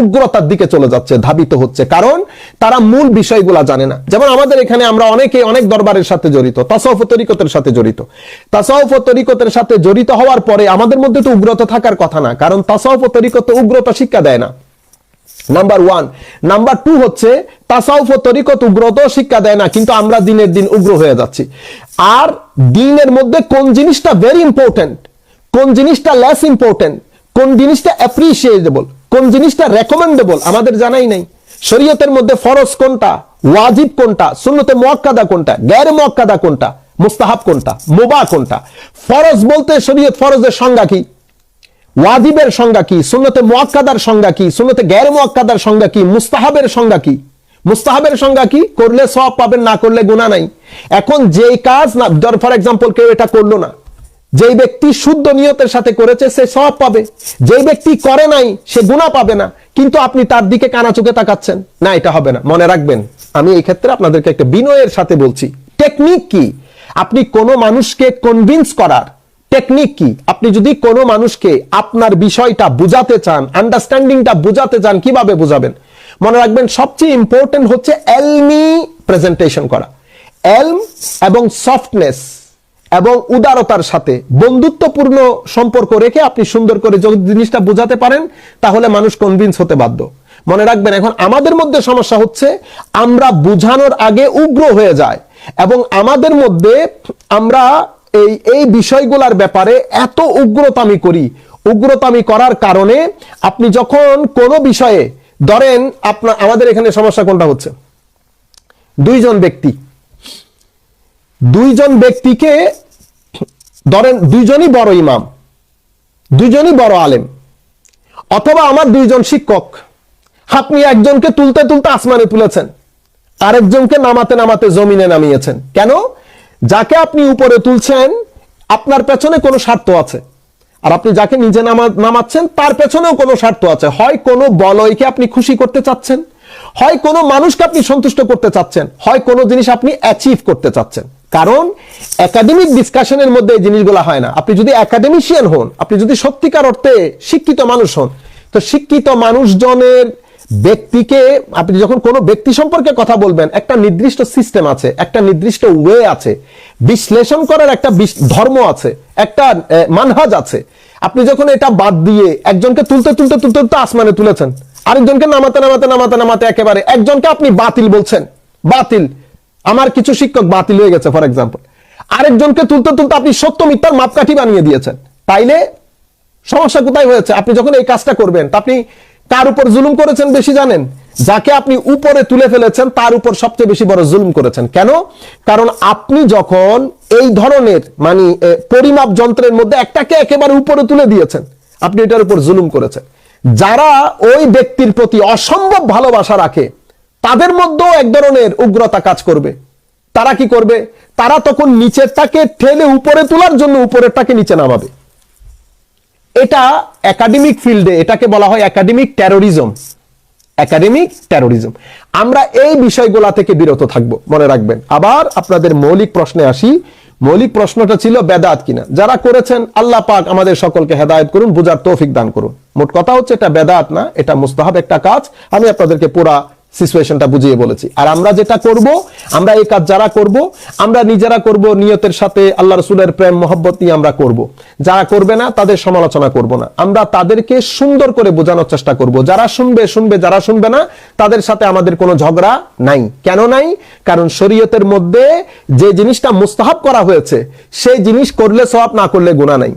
A: উগ্রতার দিকে চলে যাচ্ছে, ধাবিত হচ্ছে, কারণ তারা মূল বিষয়গুলা জানে না। যেমন আমাদের এখানে আমরা অনেকে অনেক দরবারের সাথে জড়িত, তাসাউফ ও তরিকতের সাথে জড়িত। তাসাউফ ও তরিকতের সাথে জড়িত হওয়ার পরে আমাদের মধ্যে তো উগ্রতা থাকার কথা না, কারণ তাসাউফ ও তরিকত উগ্রতা শিক্ষা দেয় না, নাম্বার 1। নাম্বার 2 হচ্ছে তাসাউফ ও তরিকত উগ্রতা শিক্ষা দেয় না, কিন্তু আমরা দিনের দিন উগ্র হয়ে যাচ্ছি। আর দ্বীনের মধ্যে কোন জিনিসটা ভেরি ইম্পর্টেন্ট, কোন জিনিসটা লেস ইম্পর্টেন্ট, কোন জিনিসটা অ্যাপ্রিশিয়েটেবল, কোন জিনিসটা রেকমেন্ডেবল আমাদের জানাই নাই। শরীয়তের মধ্যে ফরজ কোনটা, ওয়াজিব কোনটা, সুন্নতে মুআক্কাদা কোনটা, গায়র মুআক্কাদা কোনটা, মুস্তাহাব কোনটা, মুবাহ কোনটা। ফরজ বলতে শরীয়ত ফরজের সংজ্ঞা কি, ওয়াজিবের সংজ্ঞা কি, সুন্নতে মুআক্কাদার সংজ্ঞা কি, সুন্নতে গায়র মুআক্কাদার সংজ্ঞা কি, মুস্তাহাবের সংজ্ঞা কি, মুস্তাহাবের সংজ্ঞা কি, করলে সওয়াব পাবেন, না করলে গুনাহ নাই। এখন যেই কাজ না, ফর এক্সাম্পল কেউ এটা করলো না, যেই ব্যক্তি শুদ্ধ নিয়তের সাথে করেছে সে সওয়াব পাবে, যেই ব্যক্তি করে নাই সে গুনাহ পাবে না। কিন্তু আপনি তার দিকে কানা চোখে তাকাচ্ছেন না, এটা হবে না। মনে রাখবেন, আমি এই ক্ষেত্রে আপনাদেরকে একটা বিনয়ের সাথে বলছি, টেকনিক কি আপনি কোনো মানুষকে কনভিন্স করার টেকনিক কি? আপনি যদি কোনো মানুষকে আপনার বিষয়টা বুঝাতে চান, আন্ডারস্ট্যান্ডিংটা বুঝাতে চান, কিভাবে বুঝাবেন? মনে রাখবেন, সবচেয়ে ইম্পর্টেন্ট হচ্ছে এলমি প্রেজেন্টেশন করা। এলম এবং সফটনেস এবং উদারতার সাথে বন্ধুত্বপূর্ণ সম্পর্ক রেখে আপনি সুন্দর করে যদি জিনিসটা বোঝাতে পারেন, তাহলে মানুষ কনভিন্স হতে বাধ্য। মনে রাখবেন, এখন আমাদের মধ্যে সমস্যা হচ্ছে আমরা বুঝানোর আগে উগ্র হয়ে যায়, এবং আমাদের মধ্যে আমরা এই বিষয়গুলোর ব্যাপারে এত উগ্রতামি করার কারণে আপনি যখন কোনো বিষয়ে ধরেন, আমাদের এখানে সমস্যা কোনটা হচ্ছে, দুইজন ব্যক্তিকে ধরেন, দুইজনই বড় ইমাম, দুইজনই বড় আলেম, অথবা আমার দুইজন শিক্ষক, আপনি একজনকে তুলতে তুলতে আসমানে তুলেছেন, আরেকজনকে নামাতে নামাতে জমিনে নামিয়েছেন। কেন? যাকে আপনি উপরে তুলছেন আপনার পেছনে কোনো স্বার্থ আছে, আর আপনি যাকে নিজে নামাচ্ছেন তার পেছনেও কোনো স্বার্থ আছে। হয় কোনো বলয়কে আপনি খুশি করতে চাচ্ছেন, হয় কোনো মানুষকে আপনি সন্তুষ্ট করতে চাচ্ছেন, হয় কোনো জিনিস আপনি অ্যাচিভ করতে চাচ্ছেন। কারণ একাডেমিক ডিসকাশনের মধ্যে এই জিনিসগুলো হয় না। আপনি যদি একাডেমিশিয়ান হন, আপনি যদি সত্যিকার অর্থে শিক্ষিত মানুষ হন, তো শিক্ষিত মানুষজনের ব্যক্তিকে আপনি যখন কোনো ব্যক্তি সম্পর্কে কথা বলবেন, একটা নির্দিষ্ট সিস্টেম আছে, একটা নির্দিষ্ট ওয়ে আছে, বিশ্লেষণ করার একটা ধর্ম আছে, একটা মানহাজ আছে। আপনি যখন এটা বাদ দিয়ে একজনকে তুলতে আসমানে তুলেছেন, আরেকজনকে নামাতে একেবারে একজনকে আপনি বাতিল বলছেন, বাতিল, আমার কিছু শিক্ষক বাতিল হয়ে গেছে ফর এক্সাম্পল, আরেকজনকে তুলতে আপনি সত্য মিথ্যার মাপকাঠি বানিয়ে দিয়েছেন। তাইলে সমস্যা কোথায় হয়েছে? আপনি যখন এই কাজটা করবেন, তা আপনি কার উপর জুলুম করেছেন বেশি জানেন? যাকে আপনি উপরে তুলে ফেলেছেন তার উপর সবচেয়ে বেশি বড় জুলুম করেছেন। কেন? কারণ আপনি যখন এই ধরনের পরিমাপ যন্ত্রের মধ্যে একটাকে একেবারে উপরে তুলে দিয়েছেন, আপনি এটার উপর জুলুম করেছেন। যারা ওই ব্যক্তির প্রতি অসম্ভব ভালোবাসা রাখে তাদের মধ্যেও এক ধরনের উগ্রতা কাজ করবে। তারা কি করবে? তারা তখন নিচেরটাকে ঠেলে উপরে তোলার জন্য উপরেরটাকে নিচে নামাবে। এটা একাডেমিক ফিল্ডে এটাকে বলা হয় একাডেমিক টেরোরিজম। আমরা এই বিষয়গুলা থেকে বিরত থাকব, মনে রাখবেন। আবার আপনাদের মৌলিক প্রশ্নে আসি। মৌলিক প্রশ্নটা ছিল বেদাত কিনা। যারা করেছেন আল্লাহ পাক আমাদের সকলকে হেদায়েত করুন, বুঝার তৌফিক দান করুন। মোট কথা হচ্ছে এটা বেদাত না, এটা মুস্তাহাব একটা কাজ। আমি আপনাদেরকে পুরা সিচুয়েশনটা বুঝিয়ে বলেছি। আর আমরা যেটা করব, আমরা এই কাজ যারা করব, আমরা নিজেরা করব নিয়তের সাথে, আল্লাহ রাসূলের প্রেম মহব্বত নিয়ে আমরা করব। যারা করবে না তাদের সমালোচনা করব না, আমরা তাদেরকে সুন্দর করে বোঝানোর চেষ্টা করব। যারা শুনবে, যারা শুনবে না তাদের সাথে আমাদের কোনো ঝগড়া নাই। কেন নাই? কারণ শরীয়তের মধ্যে যে জিনিসটা মুস্তাহাব করা হয়েছে সেই জিনিস করলে সওয়াব, না করলে গুনাহ নাই।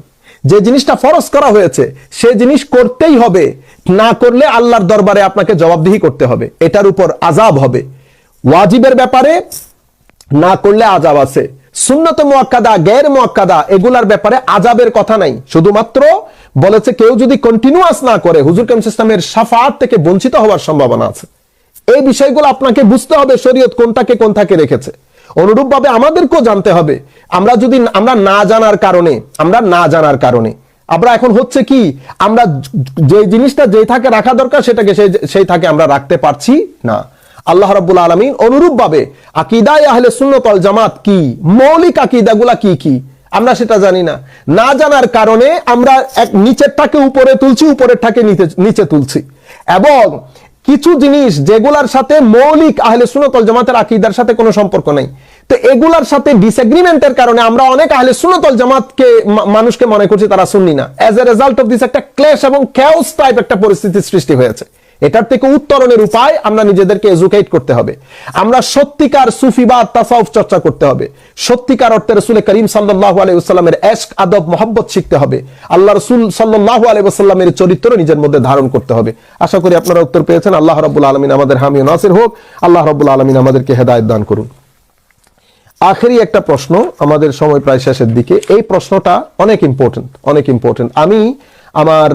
A: যে জিনিসটা ফরজ করা হয়েছে সে জিনিস করতেই হবে, না করলে আল্লাহর দরবারে আপনাকে জবাবদিহি করতে হবে, এটার উপর আযাব হবে। ওয়াজিবের ব্যাপারে না করলে আযাব আছে, সুন্নত মুআক্কাদা, গায়র মুআক্কাদা এগুলার ব্যাপারে আযাবের কথা নাই। শুধুমাত্র বলেছে কেউ যদি কন্টিনিউয়াস না করে হুজুর কারীম সাল্লাল্লাহু আলাইহি ওয়াসাল্লামের শাফাআত থেকে বঞ্চিত হওয়ার সম্ভাবনা আছে। এই বিষয়গুলো আপনাকে বুঝতে হবে, শরীয়ত কোনটাকে রেখেছে। অনুরূপভাবে আমাদেরকেও জানতে হবে। আমরা না জানার কারণে আমরা এখন হচ্ছে কি, আমরা যে জিনিসটা যেই থাকে রাখা দরকার সেটাকে সেই থাকে আমরা রাখতে পারছি না। আল্লাহ রাব্বুল আলামিন অনুরূপভাবে আকীদায়ে আহলে সুন্নাত ওয়াল জামাত কি, মৌলিক আকীদাগুলা কি আমরা সেটা জানি না। না জানার কারণে আমরা নিচেরটাকে উপরে তুলছি, উপরেরটাকে নিচে তুলছি। এবং কিছু জিনিস যেগুলার সাথে মৌলিক আহলে সুন্নাত ওয়াল জামাতের আকীদার সাথে কোনো সম্পর্ক নাই, তো এগুলার সাথে ডিসএগ্রিমেন্টের কারণে আমরা অনেক আহলে সুন্নাত ওয়াল জামাতকে মানুষকে মনে করছি তারা সুন্নি না। As a result of this একটা ক্লেশ এবং খেয়াস টাইপ একটা পরিস্থিতির সৃষ্টি হয়েছে। এটার থেকে উত্তরণের উপায় আমরা নিজেদেরকে এডুকেট করতে হবে। আমরা সত্যিকার সুফিবাদ, তাসাউফ চর্চা করতে হবে। সত্যিকার অর্থে রাসূল করিম সাল্লাল্লাহু আলাইহি ওয়াসাল্লামের ইশক, আদব, মহব্বত শিখতে হবে। আল্লাহ রাসূল সাল্লাল্লাহু আলাইহি ওয়াসাল্লামের চরিত্র নিজের মধ্যে ধারণ করতে হবে। আশা করি আপনারা উত্তর পেয়েছেন। আল্লাহ রাব্বুল আলামিন আমাদের হামি ও নাসির হোক। আল্লাহ রাব্বুল আলামিন আমাদেরকে হেদায়েত দান করুন। আখেরি একটা প্রশ্ন, আমাদের সময় প্রায় শেষের দিকে। এই প্রশ্নটা অনেক ইম্পর্টেন্ট। আমি আমার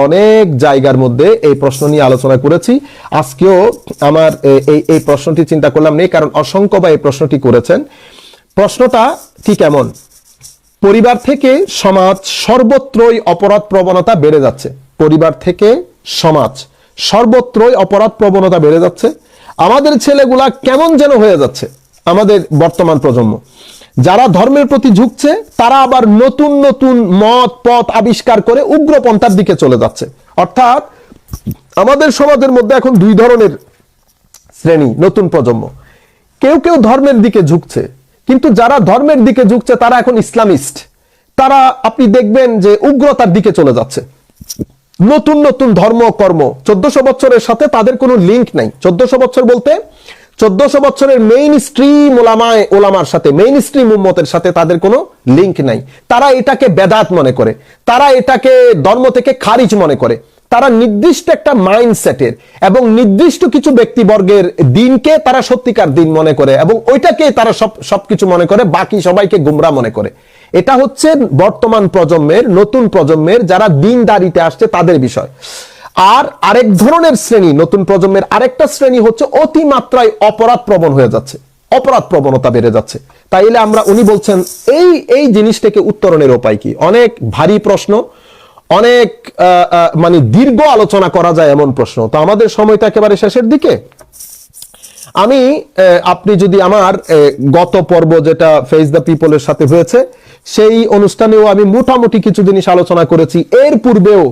A: অনেক জায়গার মধ্যে এই প্রশ্ন নিয়ে আলোচনা করেছি। আজকেও আমার এই প্রশ্নটি চিন্তা করলাম নেই, কারণ অসংখ্য বা এই প্রশ্নটি করেছেন। প্রশ্নটা ঠিক এমন, পরিবার থেকে সমাজ সর্বত্রই অপরাধ প্রবণতা বেড়ে যাচ্ছে। পরিবার থেকে সমাজ সর্বত্রই অপরাধ প্রবণতা বেড়ে যাচ্ছে। আমাদের ছেলেগুলা কেমন যেন হয়ে যাচ্ছে। আমাদের বর্তমান প্রজন্ম যারা ধর্মের প্রতি ঝুঁকছে তারা আবার নতুন নতুন মত পথ আবিষ্কার করে উগ্রপন্থার দিকে চলে যাচ্ছে। অর্থাৎ আমাদের সমাজের মধ্যে এখন দুই ধরনের শ্রেণী নতুন প্রজন্ম। কেউ কেউ ধর্মের দিকে ঝুঁকছে, কিন্তু যারা ধর্মের দিকে ঝুঁকছে তারা এখন ইসলামিস্ট। তারা আপনি দেখবেন যে উগ্রতার দিকে চলে যাচ্ছে। নতুন নতুন ধর্ম কর্ম 1400 বছরের সাথে তাদের কোনো লিঙ্ক নাই। 1400 বছর বলতে 1400 বছরের মেইন স্ট্রিম ওলামার সাথে, মেইন স্ট্রিম উম্মতের সাথে তাদের কোনো লিঙ্ক নাই। তারা এটাকে বেদাত মনে করে, তারা এটাকে ধর্ম থেকে খারিজ মনে করে। তারা নির্দিষ্ট একটা মাইন্ডসেটের এবং নির্দিষ্ট কিছু ব্যক্তিবর্গের দিনকে তারা সত্যিকার দিন মনে করে এবং ওইটাকে তারা সবকিছু মনে করে, বাকি সবাইকে গুমরা মনে করে। এটা হচ্ছে বর্তমান প্রজন্মের, নতুন প্রজন্মের যারা দিনদারিতে আসছে তাদের বিষয়। আর আরেক ধরনের শ্রেণী, নতুন প্রজন্মের আরেকটা শ্রেণী হচ্ছে অতিমাত্রায় অপরাধ প্রবণ হয়ে যাচ্ছে, অপরাধ প্রবণতা বেড়ে যাচ্ছে। তাইলে উনি বলছেন এই জিনিসটাকে উত্তরণের উপায় কি? অনেক ভারী প্রশ্ন, অনেক মানে দীর্ঘ আলোচনা করা যায় এমন প্রশ্ন। তো আমাদের সময়টা একেবারে শেষের দিকে। আপনি যদি আমার গত পর্ব যেটা ফেস দ্য পিপলের সাথে হয়েছে সেই অনুষ্ঠানেও আমি মোটামুটি কিছু জিনিস আলোচনা করেছি। এর পূর্বেও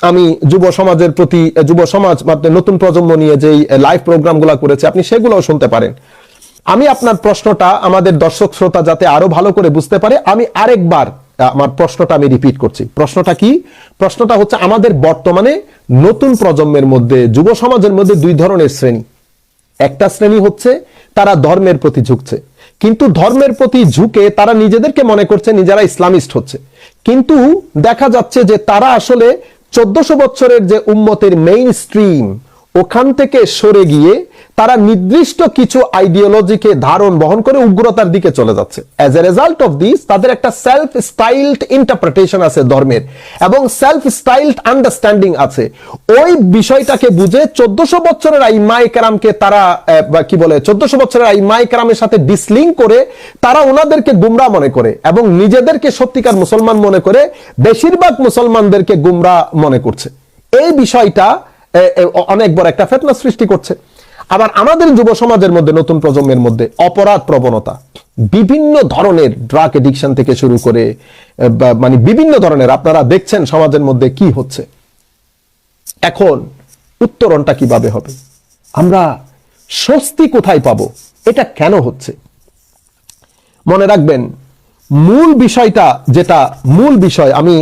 A: আমি যুব সমাজের প্রতি, যুব সমাজ মানে নতুন প্রজন্ম নিয়ে যেই লাইভ প্রোগ্রামগুলো করেছি আপনি সেগুলোও শুনতে পারেন। আমি আপনার প্রশ্নটা আমাদের দর্শক শ্রোতা যাতে আরো ভালো করে বুঝতে পারে, আমি আরেকবার আমার প্রশ্নটা আমি রিপিট করছি। প্রশ্নটা কি? প্রশ্নটা হচ্ছে আমাদের বর্তমানে নতুন প্রজন্মের মধ্যে, যুব সমাজের মধ্যে দুই ধরনের শ্রেণী। একটা শ্রেণী হচ্ছে তারা ধর্মের প্রতি ঝুঁকছে, কিন্তু ধর্মের প্রতি ঝুঁকে তারা নিজেদেরকে মনে করছে নিজেরা ইসলামিস্ট হচ্ছে, কিন্তু দেখা যাচ্ছে যে তারা আসলে 1400 বছরের যে উম্মতের মেইন স্ট্রিম ওখান থেকে সরে গিয়ে তারা নির্দিষ্ট কিছু আইডিওলজিকে ধারণ বহন করে উগ্রতার দিকে চলে যাচ্ছে। As a result of this তাদের একটা সেলফ স্টাইলড ইন্টারপ্রিটেশন আছে ধর্মের এবং সেলফ স্টাইলড আন্ডারস্ট্যান্ডিং আছে। ওই বিষয়টাকে বুঝে 1400 বছরের আইমায়ে কেরামকে তারা কি বলে 1400 বছরের আইমায়ে কেরামের সাথে ডিসলিঙ্ক করে তারা ওনাদেরকে গুমরা মনে করে এবং নিজেদেরকে সত্যিকার মুসলমান মনে করে বেশিরভাগ মুসলমানদেরকে গুমরা মনে করছে। এই বিষয়টা অনেক বড় একটা ফিতনা সৃষ্টি করছে। আবার আমাদের যুব সমাজের মধ্যে, নতুন প্রজন্মের মধ্যে অপরাধ প্রবণতা বিভিন্ন ধরনের, ড্রাগ এডিকশন থেকে শুরু করে মানে বিভিন্ন ধরনের আপনারা দেখছেন সমাজের মধ্যে কি হচ্ছে। এখন উত্তরণটা কিভাবে হবে? আমরা স্বস্তি কোথায় পাবো? এটা কেন হচ্ছে? মনে রাখবেন মূল বিষয়টা, যেটা মূল বিষয়, আমি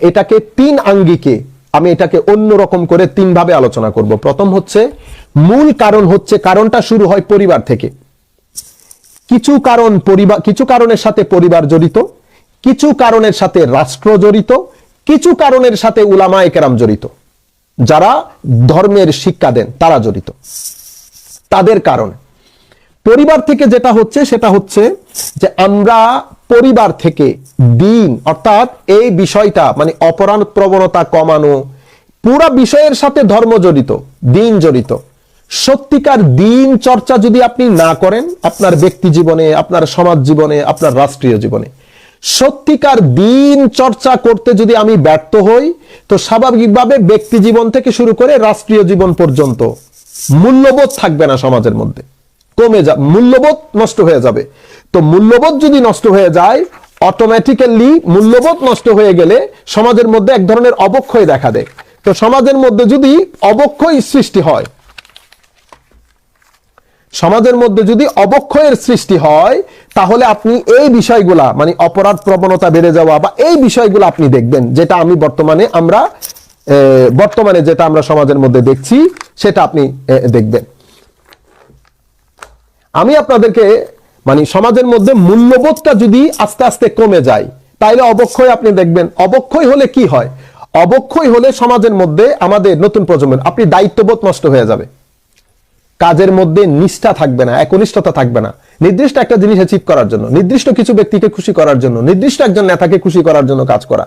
A: এটাকে তিন আঙ্গিকে, আমি এটাকে অন্যরকম করে তিন ভাবে আলোচনা করব। প্রথম হচ্ছে মূল কারণ হচ্ছে, কারণটা শুরু হয় পরিবার থেকে। কিছু কারণ পরিবার, কিছু কারণের সাথে পরিবার জড়িত, কিছু কারণের সাথে রাষ্ট্র জড়িত, কিছু কারণের সাথে উলামায়ে কেরাম জড়িত, যারা ধর্মের শিক্ষা দেন তারা জড়িত। তাদের কারণ পরিবার থেকে যেটা হচ্ছে সেটা হচ্ছে যে আমরা পরিবার থেকে দিন, অর্থাৎ এই বিষয়টা মানে অপরাধ প্রবণতা কমানো, পুরা বিষয়ের সাথে ধর্ম জড়িত, দিন জড়িত। সত্যিকার দিন চর্চা যদি আপনি না করেন আপনার ব্যক্তি জীবনে, আপনার সমাজ জীবনে, আপনার রাষ্ট্রীয় জীবনে, সত্যিকার দিন চর্চা করতে যদি আমি ব্যর্থ হই, তো স্বাভাবিকভাবে ব্যক্তি জীবন থেকে শুরু করে রাষ্ট্রীয় জীবন পর্যন্ত মূল্যবোধ থাকবে না সমাজের মধ্যে, কমে যাবে, মূল্যবোধ নষ্ট হয়ে যাবে। তো মূল্যবোধ যদি নষ্ট হয়ে যায়, অটোমেটিক্যালি মূল্যবোধ নষ্ট হয়ে গেলে সমাজের মধ্যে এক ধরনের অবক্ষয় দেখা দেয়। তো সমাজের মধ্যে যদি অবক্ষয় সৃষ্টি হয়, সমাজের মধ্যে যদি অবক্ষয়ের সৃষ্টি হয়, তাহলে আপনি এই বিষয়গুলা মানে অপরাধ প্রবণতা বেড়ে যাওয়া বা এই বিষয়গুলো আপনি দেখবেন, যেটা আমি বর্তমানে যেটা আমরা সমাজের মধ্যে দেখছি সেটা আপনি দেখবেন। আমি আপনাদেরকে মানে সমাজের মধ্যে মূল্যবোধটা যদি আস্তে আস্তে কমে যায়, তাহলে অবক্ষয় আপনি দেখবেন। অবক্ষয় হলে কি হয়? অবক্ষয় হলে সমাজের মধ্যে আমাদের নতুন প্রজন্মের আপনি দায়িত্ববোধ নষ্ট হয়ে যাবে, কাজের মধ্যে নিষ্ঠা থাকবে না, একনিষ্ঠতা থাকবে না, নির্দিষ্ট একটা জিনিস অ্যাচিভ করার জন্য, নির্দিষ্ট কিছু ব্যক্তিকে খুশি করার জন্য, নির্দিষ্ট একজন নেতাকে খুশি করার জন্য কাজ করা।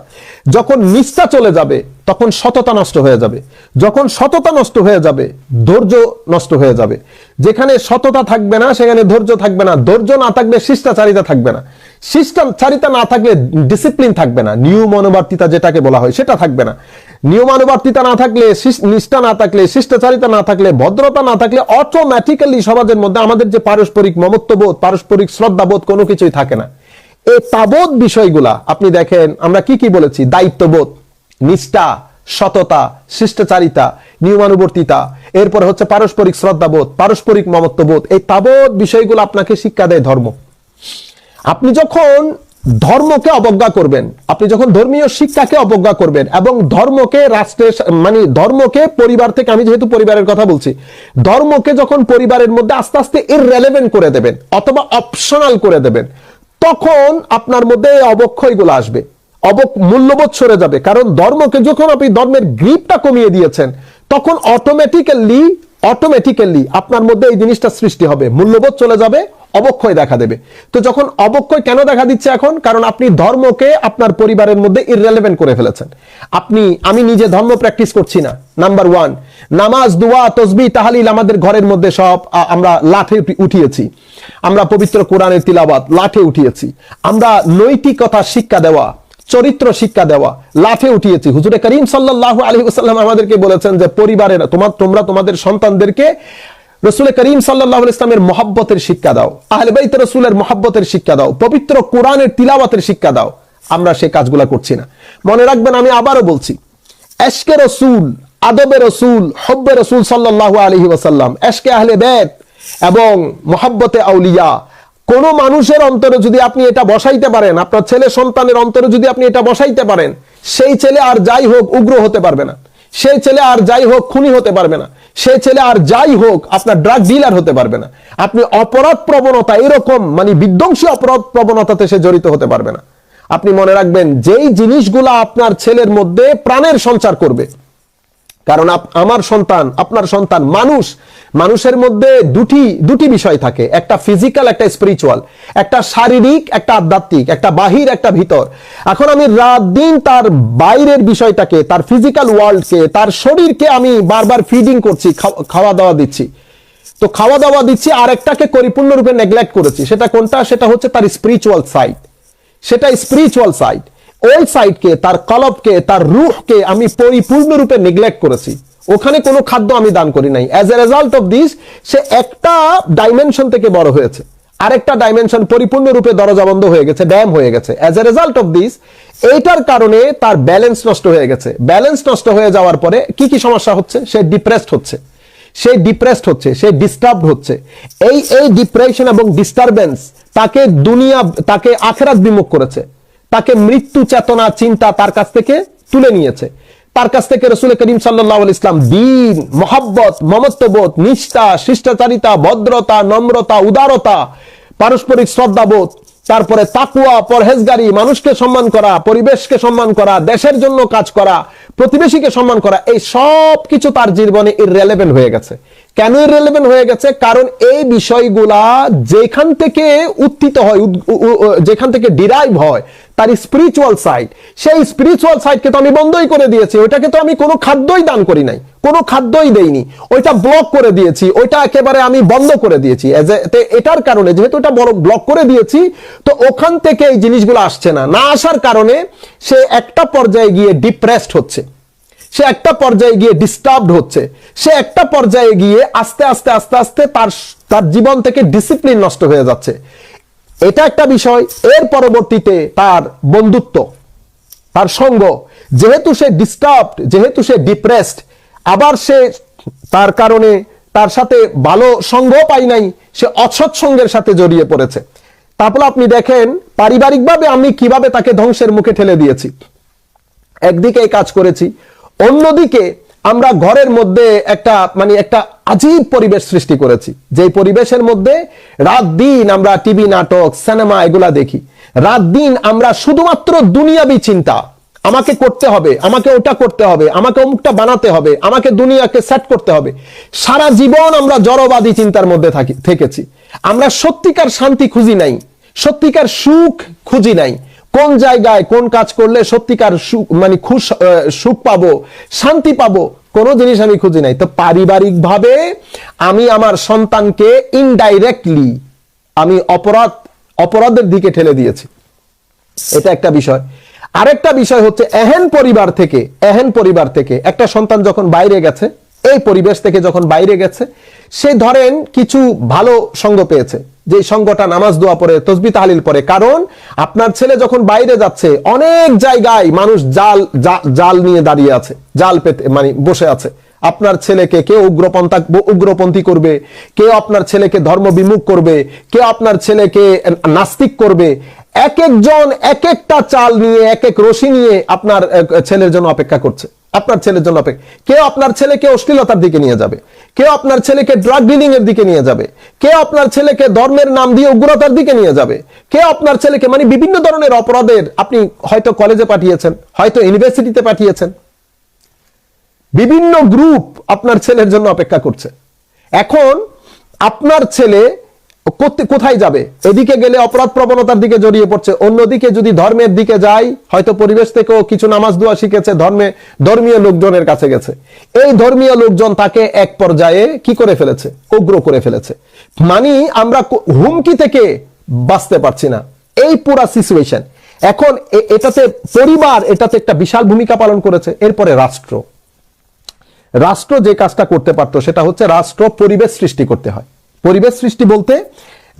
A: যখন নিষ্ঠা চলে যাবে তখন সততা নষ্ট হয়ে যাবে, যখন সততা নষ্ট হয়ে যাবে ধৈর্য নষ্ট হয়ে যাবে। যেখানে সততা থাকবে না সেখানে ধৈর্য থাকবে না, ধৈর্য না থাকলে শিষ্টাচারিতা থাকবে না, শিষ্টাচারিতা না থাকলে ডিসিপ্লিন থাকবে না, নিয়মানুবর্তিতা যেটাকে বলা হয় সেটা থাকবে না। নিয়মানুবর্তিতা না থাকলে, নিষ্ঠা না থাকলে, শিষ্টাচারিতা না থাকলে, ভদ্রতা না থাকলে অটোমেটিক্যালি সমাজের মধ্যে আমাদের যে পারস্পরিক মমত্ববোধ, পারস্পরিক শ্রদ্ধাবোধ কোনো কিছুই থাকে না। এই তাবোধ বিষয়গুলা আপনি দেখেন আমরা কি কি বলেছি, দায়িত্ববোধ, নিষ্ঠা, সততা, শিষ্টাচারিতা, নিয়মানুবর্তিতা, এরপরে হচ্ছে পারস্পরিক শ্রদ্ধাবোধ, পারস্পরিক মমত্ববোধ, এই তাবোধ বিষয়গুলো আপনাকে শিক্ষা দেয় ধর্ম। আপনি যখন ধর্মকে অবজ্ঞা করবেন, আপনি যখন ধর্মীয় শিক্ষাকে অবজ্ঞা করবেন এবং ধর্মকে রাষ্ট্রের মানে ধর্মকে পরিবার থেকে, আমি যেহেতু পরিবারের কথা বলছি, ধর্মকে যখন পরিবারের মধ্যে আস্তে আস্তে ইররেলেভেন্ট করে দেবেন অথবা অপশনাল করে দেবেন, তখন আপনার মধ্যে এই অবক্ষয়গুলো আসবে, মূল্যবোধ সরে যাবে। কারণ ধর্মকে যখন আপনি ধর্মের গ্রিপটা কমিয়ে দিয়েছেন তখন অটোমেটিক্যালি আপনার মধ্যে এই জিনিসটা সৃষ্টি হবে, মূল্যবোধ চলে যাবে, অবক্ষয় দেখা দেবে। তো যখন অবক্ষয় কেন দেখা দিচ্ছে এখন, কারণ আপনি ধর্মকে আপনার পরিবারের মধ্যে ইররেলেভেন্ট করে ফেলেছেন। আমি নিজে ধর্ম প্র্যাকটিস করছি না, নাম্বার ওয়ান। নামাজ, দুয়া, তসবিহ, তাহলিল আমাদের ঘরের মধ্যে সব আমরা লাঠে উঠিয়েছি, আমরা পবিত্র কোরআনের তিলাওয়াত লাঠে উঠিয়েছি, আমরা নৈতিকতা শিক্ষা দেওয়া, চরিত্র শিক্ষা দেওয়া লাঠে উঠিয়েছি। হুজুরে করিম সাল্লাল্লাহু আলাইহি ওয়াসাল্লাম আমাদেরকে বলেছেন যে পরিবারের তোমরা তোমাদের সন্তানদেরকে রাসূল করিম সাল্লাল্লাহু আলাইহি ওয়াসাল্লামের মহব্বতের শিক্ষা দাও, আহলে বাইত রাসূলের মহব্বতের শিক্ষা দাও, পবিত্র কোরআনের তিলাওয়াতের শিক্ষা দাও। আমরা সেই কাজগুলো করছি না। মনে রাখবেন, আমি আবারও বলছি, এশকে রাসূল, আদবে রাসূল, হব্বে রাসূল সাল্লাল্লাহু আলাইহি ওয়াসাল্লাম, এশকে আহলে বাইত এবং মহব্বতে আউলিয়া, কোন মানুষের অন্তরে যদি আপনি এটা বসাইতে পারেন, আপনার ছেলে সন্তানের অন্তরে যদি আপনি এটা বসাইতে পারেন, সেই ছেলে আর যাই হোক উগ্র হতে পারবে না, সেই ছেলে আর যাই হোক খুনি হতে পারবে না, সেই ছেলে আর যাই হোক আপনার ড্রাগ ডিলার হতে পারবে না, আপনি অপরাধ প্রবণতা এরকম মানে বিধ্বংসী অপরাধ প্রবণতাতে সে জড়িত হতে পারবে না। আপনি মনে রাখবেন, যেই জিনিসগুলো আপনার ছেলের মধ্যে প্রাণের সঞ্চার করবে, কারণ আমার সন্তান, আপনার সন্তান, মানুষের মধ্যে দুটি বিষয় থাকে, একটা ফিজিক্যাল, একটা স্পিরিচুয়াল, একটা শারীরিক, একটা আধ্যাত্মিক, একটা বাহির, একটা ভিতর। এখন আমি রাত দিন তার বাইরের বিষয়টাকে, তার ফিজিক্যাল ওয়ার্ল্ডকে, তার শরীরকে আমি বারবার ফিডিং করছি, খাওয়া দাওয়া দিচ্ছি। তো খাওয়া দাওয়া দিচ্ছি, আর একটাকে পরিপূর্ণরূপে নেগলেক্ট করেছি। সেটা কোনটা? সেটা হচ্ছে তার স্পিরিচুয়াল সাইড। সেটা স্পিরিচুয়াল সাইড, ওই সাইডকে, তার কলবকে, তার রূহকে আমি পরিপূর্ণরূপে নেগলেক্ট করেছি, ওখানে কোনো খাদ্য আমি দান করি নাই। As a result of this সে একটা ডাইমেনশন থেকে বড় হয়েছে, আরেকটা ডাইমেনশন পরিপূর্ণরূপে দরজা বন্ধ হয়ে গেছে, ড্যাম হয়ে গেছে। As a result of this এইটার কারণে তার ব্যালেন্স নষ্ট হয়ে গেছে। ব্যালেন্স নষ্ট হয়ে যাওয়ার পরে কি কি সমস্যা হচ্ছে? সে ডিপ্রেসড হচ্ছে, সে ডিস্টার্বড হচ্ছে। এই ডিপ্রেশন এবং ডিস্টারবেন্স তাকে আখিরাত বিমুখ করেছে, তাকে মৃত্যু চেতনা চিন্তা তার কাছ থেকে তুলে নিয়েছে। তার কাছ থেকে রাসূল করিম সাল্লাল্লাহু আলাইহি ওয়াসাল্লাম দ্বীন, মহব্বত, মমত্ববোধ, নিষ্ঠা, শিষ্টাচারিতা, ভদ্রতা, নম্রতা, উদারতা, পারস্পরিক শ্রদ্ধাবোধ, তারপরে তাকওয়া, পরহেজগারি, মানুষকে সম্মান করা, পরিবেশকে সম্মান করা, দেশের জন্য কাজ করা, প্রতিবেশীকে সম্মান করা, এই সব কিছু তার জীবনে ইররেলেভেন্ট হয়ে গেছে। কেন ইররেলেভেন্ট হয়ে গেছে? কারণ এই বিষয়গুলা যেখান থেকে উত্থিত হয়, যেখান থেকে ডিরাইভ হয়, তার স্পিরিচুয়াল সাইড, সেই স্পিরিচুয়াল সাইডকে তো আমি বন্ধই করে দিয়েছি। ওইটাকে তো আমি কোনো খাদ্যই দান করি নাই, কোনো খাদ্যই দেইনি, ওইটা ব্লক করে দিয়েছি, ওইটা একেবারে আমি বন্ধ করে দিয়েছি। এটার কারণে যেহেতু এটা ব্লক করে দিয়েছি, তো ওখান থেকে এই জিনিসগুলো আসছে না। না আসার কারণে সে একটা পর্যায়ে গিয়ে ডিপ্রেসড হচ্ছে, সে একটা পর্যায়ে গিয়ে ডিস্টার্বড হচ্ছে, সে একটা পর্যায়ে গিয়ে আস্তে আস্তে আস্তে আস্তে তার জীবন থেকে ডিসিপ্লিন নষ্ট হয়ে যাচ্ছে। এটা একটা বিষয়। এর পরবর্তীতে তার বন্ধুত্ব, তার সঙ্গ, যেহেতু সে ডিস্টার্বড, যেহেতু সে ডিপ্রেসড, আবার সে তার কারণে তার সাথে ভালো সঙ্গ পাই নাই, সে অসৎ সঙ্গের সাথে জড়িয়ে পড়েছে। তারপর আপনি দেখেন পারিবারিকভাবে আমি কিভাবে তাকে ধ্বংসের মুখে ঠেলে দিয়েছি। একদিকে এই কাজ করেছি, অন্যদিকে আমরা ঘরের মধ্যে একটা আজীব পরিবেশ সৃষ্টি করেছি, যে পরিবেশের মধ্যে রাত দিন আমরা টিভি, নাটক, সিনেমা এগুলা দেখি। রাত দিন আমরা শুধুমাত্র দুনিয়াবি চিন্তা, আমাকে করতে হবে, আমাকে ওটা করতে হবে, আমাকে অমুকটা বানাতে হবে, আমাকে দুনিয়াকে সেট করতে হবে। সারা জীবন আমরা জড়বাদী চিন্তার মধ্যে থেকেছি। আমরা সত্যিকার শান্তি খুঁজি নাই, সত্যিকার সুখ খুঁজি নাই। কোন জায়গায় কোন কাজ করলে সত্যিকার সুখ মানে সুখ পাবো, শান্তি পাবো, কোনো জিনিস আমি খুঁজি নাই। তো পারিবারিক ভাবে আমি আমার সন্তানকে ইনডাইরেক্টলি আমি অপরাধের দিকে ঠেলে দিয়েছি। এটা একটা বিষয়। আরেকটা বিষয় হচ্ছে এহেন পরিবার থেকে একটা সন্তান যখন বাইরে গেছে, এই পরিবেশ থেকে যখন বাইরে গেছে, সে ধরেন কিছু ভালো সঙ্গ পেয়েছে, যে সঙ্গটা নামাজ দোয়া পড়ে, তসবিহ তাহলিল পড়ে। কারণ আপনার ছেলে যখন বাইরে যাচ্ছে, অনেক জায়গায় মানুষ জাল নিয়ে দাঁড়িয়ে আছে, জাল পেতে মানে বসে আছে। আপনার ছেলেকে কেউ উগ্রপন্থী করবে, কেউ আপনার ছেলেকে ধর্ম বিমুখ করবে, কেউ আপনার ছেলেকে নাস্তিক করবে। এক একজন এক একটা চাল নিয়ে, এক এক রশি নিয়ে আপনার ছেলের জন্য অপেক্ষা করছে, আপনার ছেলের জন্য অপেক্ষা। কেউ আপনার ছেলেকে অশ্লীলতার দিকে নিয়ে যাবে, কেউ আপনার ছেলেকে ড্রাগ ডিলিং এর দিকে নিয়ে যাবে, কেউ আপনার ছেলেকে ধর্মের নাম দিয়ে উগ্রতার দিকে নিয়ে যাবে, কেউ আপনার ছেলেকে মানে বিভিন্ন ধরনের অপরাধের, আপনি হয়তো কলেজে পাঠিয়েছেন, হয়তো ইউনিভার্সিটিতে পাঠিয়েছেন, বিভিন্ন গ্রুপ আপনার ছেলের জন্য অপেক্ষা করছে। এখন আপনার ছেলে কোথায় যাবে? এদিকে গেলে অপরাধ প্রবণতার দিকে জড়িয়ে পড়ছে, অন্যদিকে যদি ধর্মের দিকে যায়, হয়তো পরিবেশ থেকেও কিছু নামাজ দোয়া শিখেছে, ধর্মীয় লোকজনের কাছে গেছে। এই ধর্মীয় লোকজন তাকে এক পর্যায়ে কি করে ফেলেছে? উগ্র করে ফেলেছে। মানে আমরা হুমকি থেকে বাঁচতে পারছি না, এই পুরা সিচুয়েশন। এখন এটাতে একটা বিশাল ভূমিকা পালন করেছে। এরপরে রাষ্ট্র যে কাজটা করতে পারতো সেটা হচ্ছে রাষ্ট্র পরিবেশ সৃষ্টি করতে হয়। পরিবেশ সৃষ্টি বলতে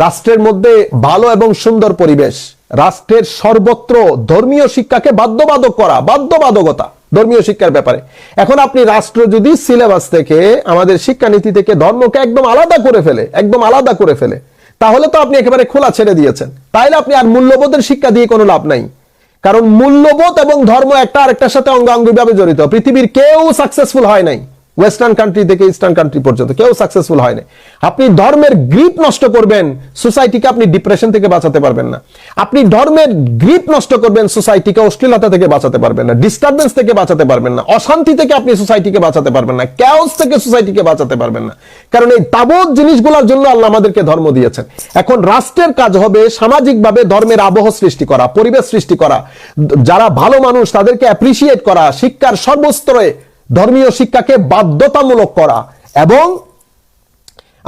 A: রাষ্ট্রের মধ্যে ভালো এবং সুন্দর পরিবেশ, রাষ্ট্রের সর্বত্র ধর্মীয় শিক্ষাকে বাধ্যবাধকতা ধর্মীয় শিক্ষার ব্যাপারে। এখন আপনি রাষ্ট্র যদি সিলেবাস থেকে, আমাদের শিক্ষানীতি থেকে ধর্মকে একদম আলাদা করে ফেলে, তাহলে তো আপনি একেবারে খোলা ছেড়ে দিয়েছেন। তাইলে আপনি আর মূল্যবোধের শিক্ষা দিয়ে কোনো লাভ নাই। কারণ মূল্যবোধ এবং ধর্ম একটা আরেকটার সাথে অঙ্গাঙ্গিভাবে জড়িত। পৃথিবীর কেউ সাকসেসফুল হয় নাই, ওয়েস্টার্ন কান্ট্রি থেকে ইস্টার্ন কান্ট্রি পর্যন্ত কেউ সাকসেসফুল হয় না। আপনি ধর্মের গ্রিপ নষ্ট করবেন, সোসাইটিকে আপনি ডিপ্রেশন থেকে বাঁচাতে পারবেন না। আপনি ধর্মের গ্রিপ নষ্ট করবেন, সোসাইটিকে অশ্লীলতা থেকে বাঁচাতে পারবেন না, ডিস্টারবেন্স থেকে বাঁচাতে পারবেন না, অশান্তি থেকে আপনি সোসাইটিকে বাঁচাতে পারবেন না, ক্যাওস থেকে সোসাইটিকে বাঁচাতে পারবেন না। কারণ এই তাবৎ জিনিসগুলোর জন্য আল্লাহ আমাদেরকে ধর্ম দিয়েছেন। এখন রাষ্ট্রের কাজ হবে সামাজিকভাবে ধর্মের আবহ সৃষ্টি করা, পরিবেশ সৃষ্টি করা, যারা ভালো মানুষ তাদেরকে অ্যাপ্রিসিয়েট করা, শিক্ষার সর্বস্তরে ধর্মীয় শিক্ষাকে বাধ্যতামূলক করা। এবং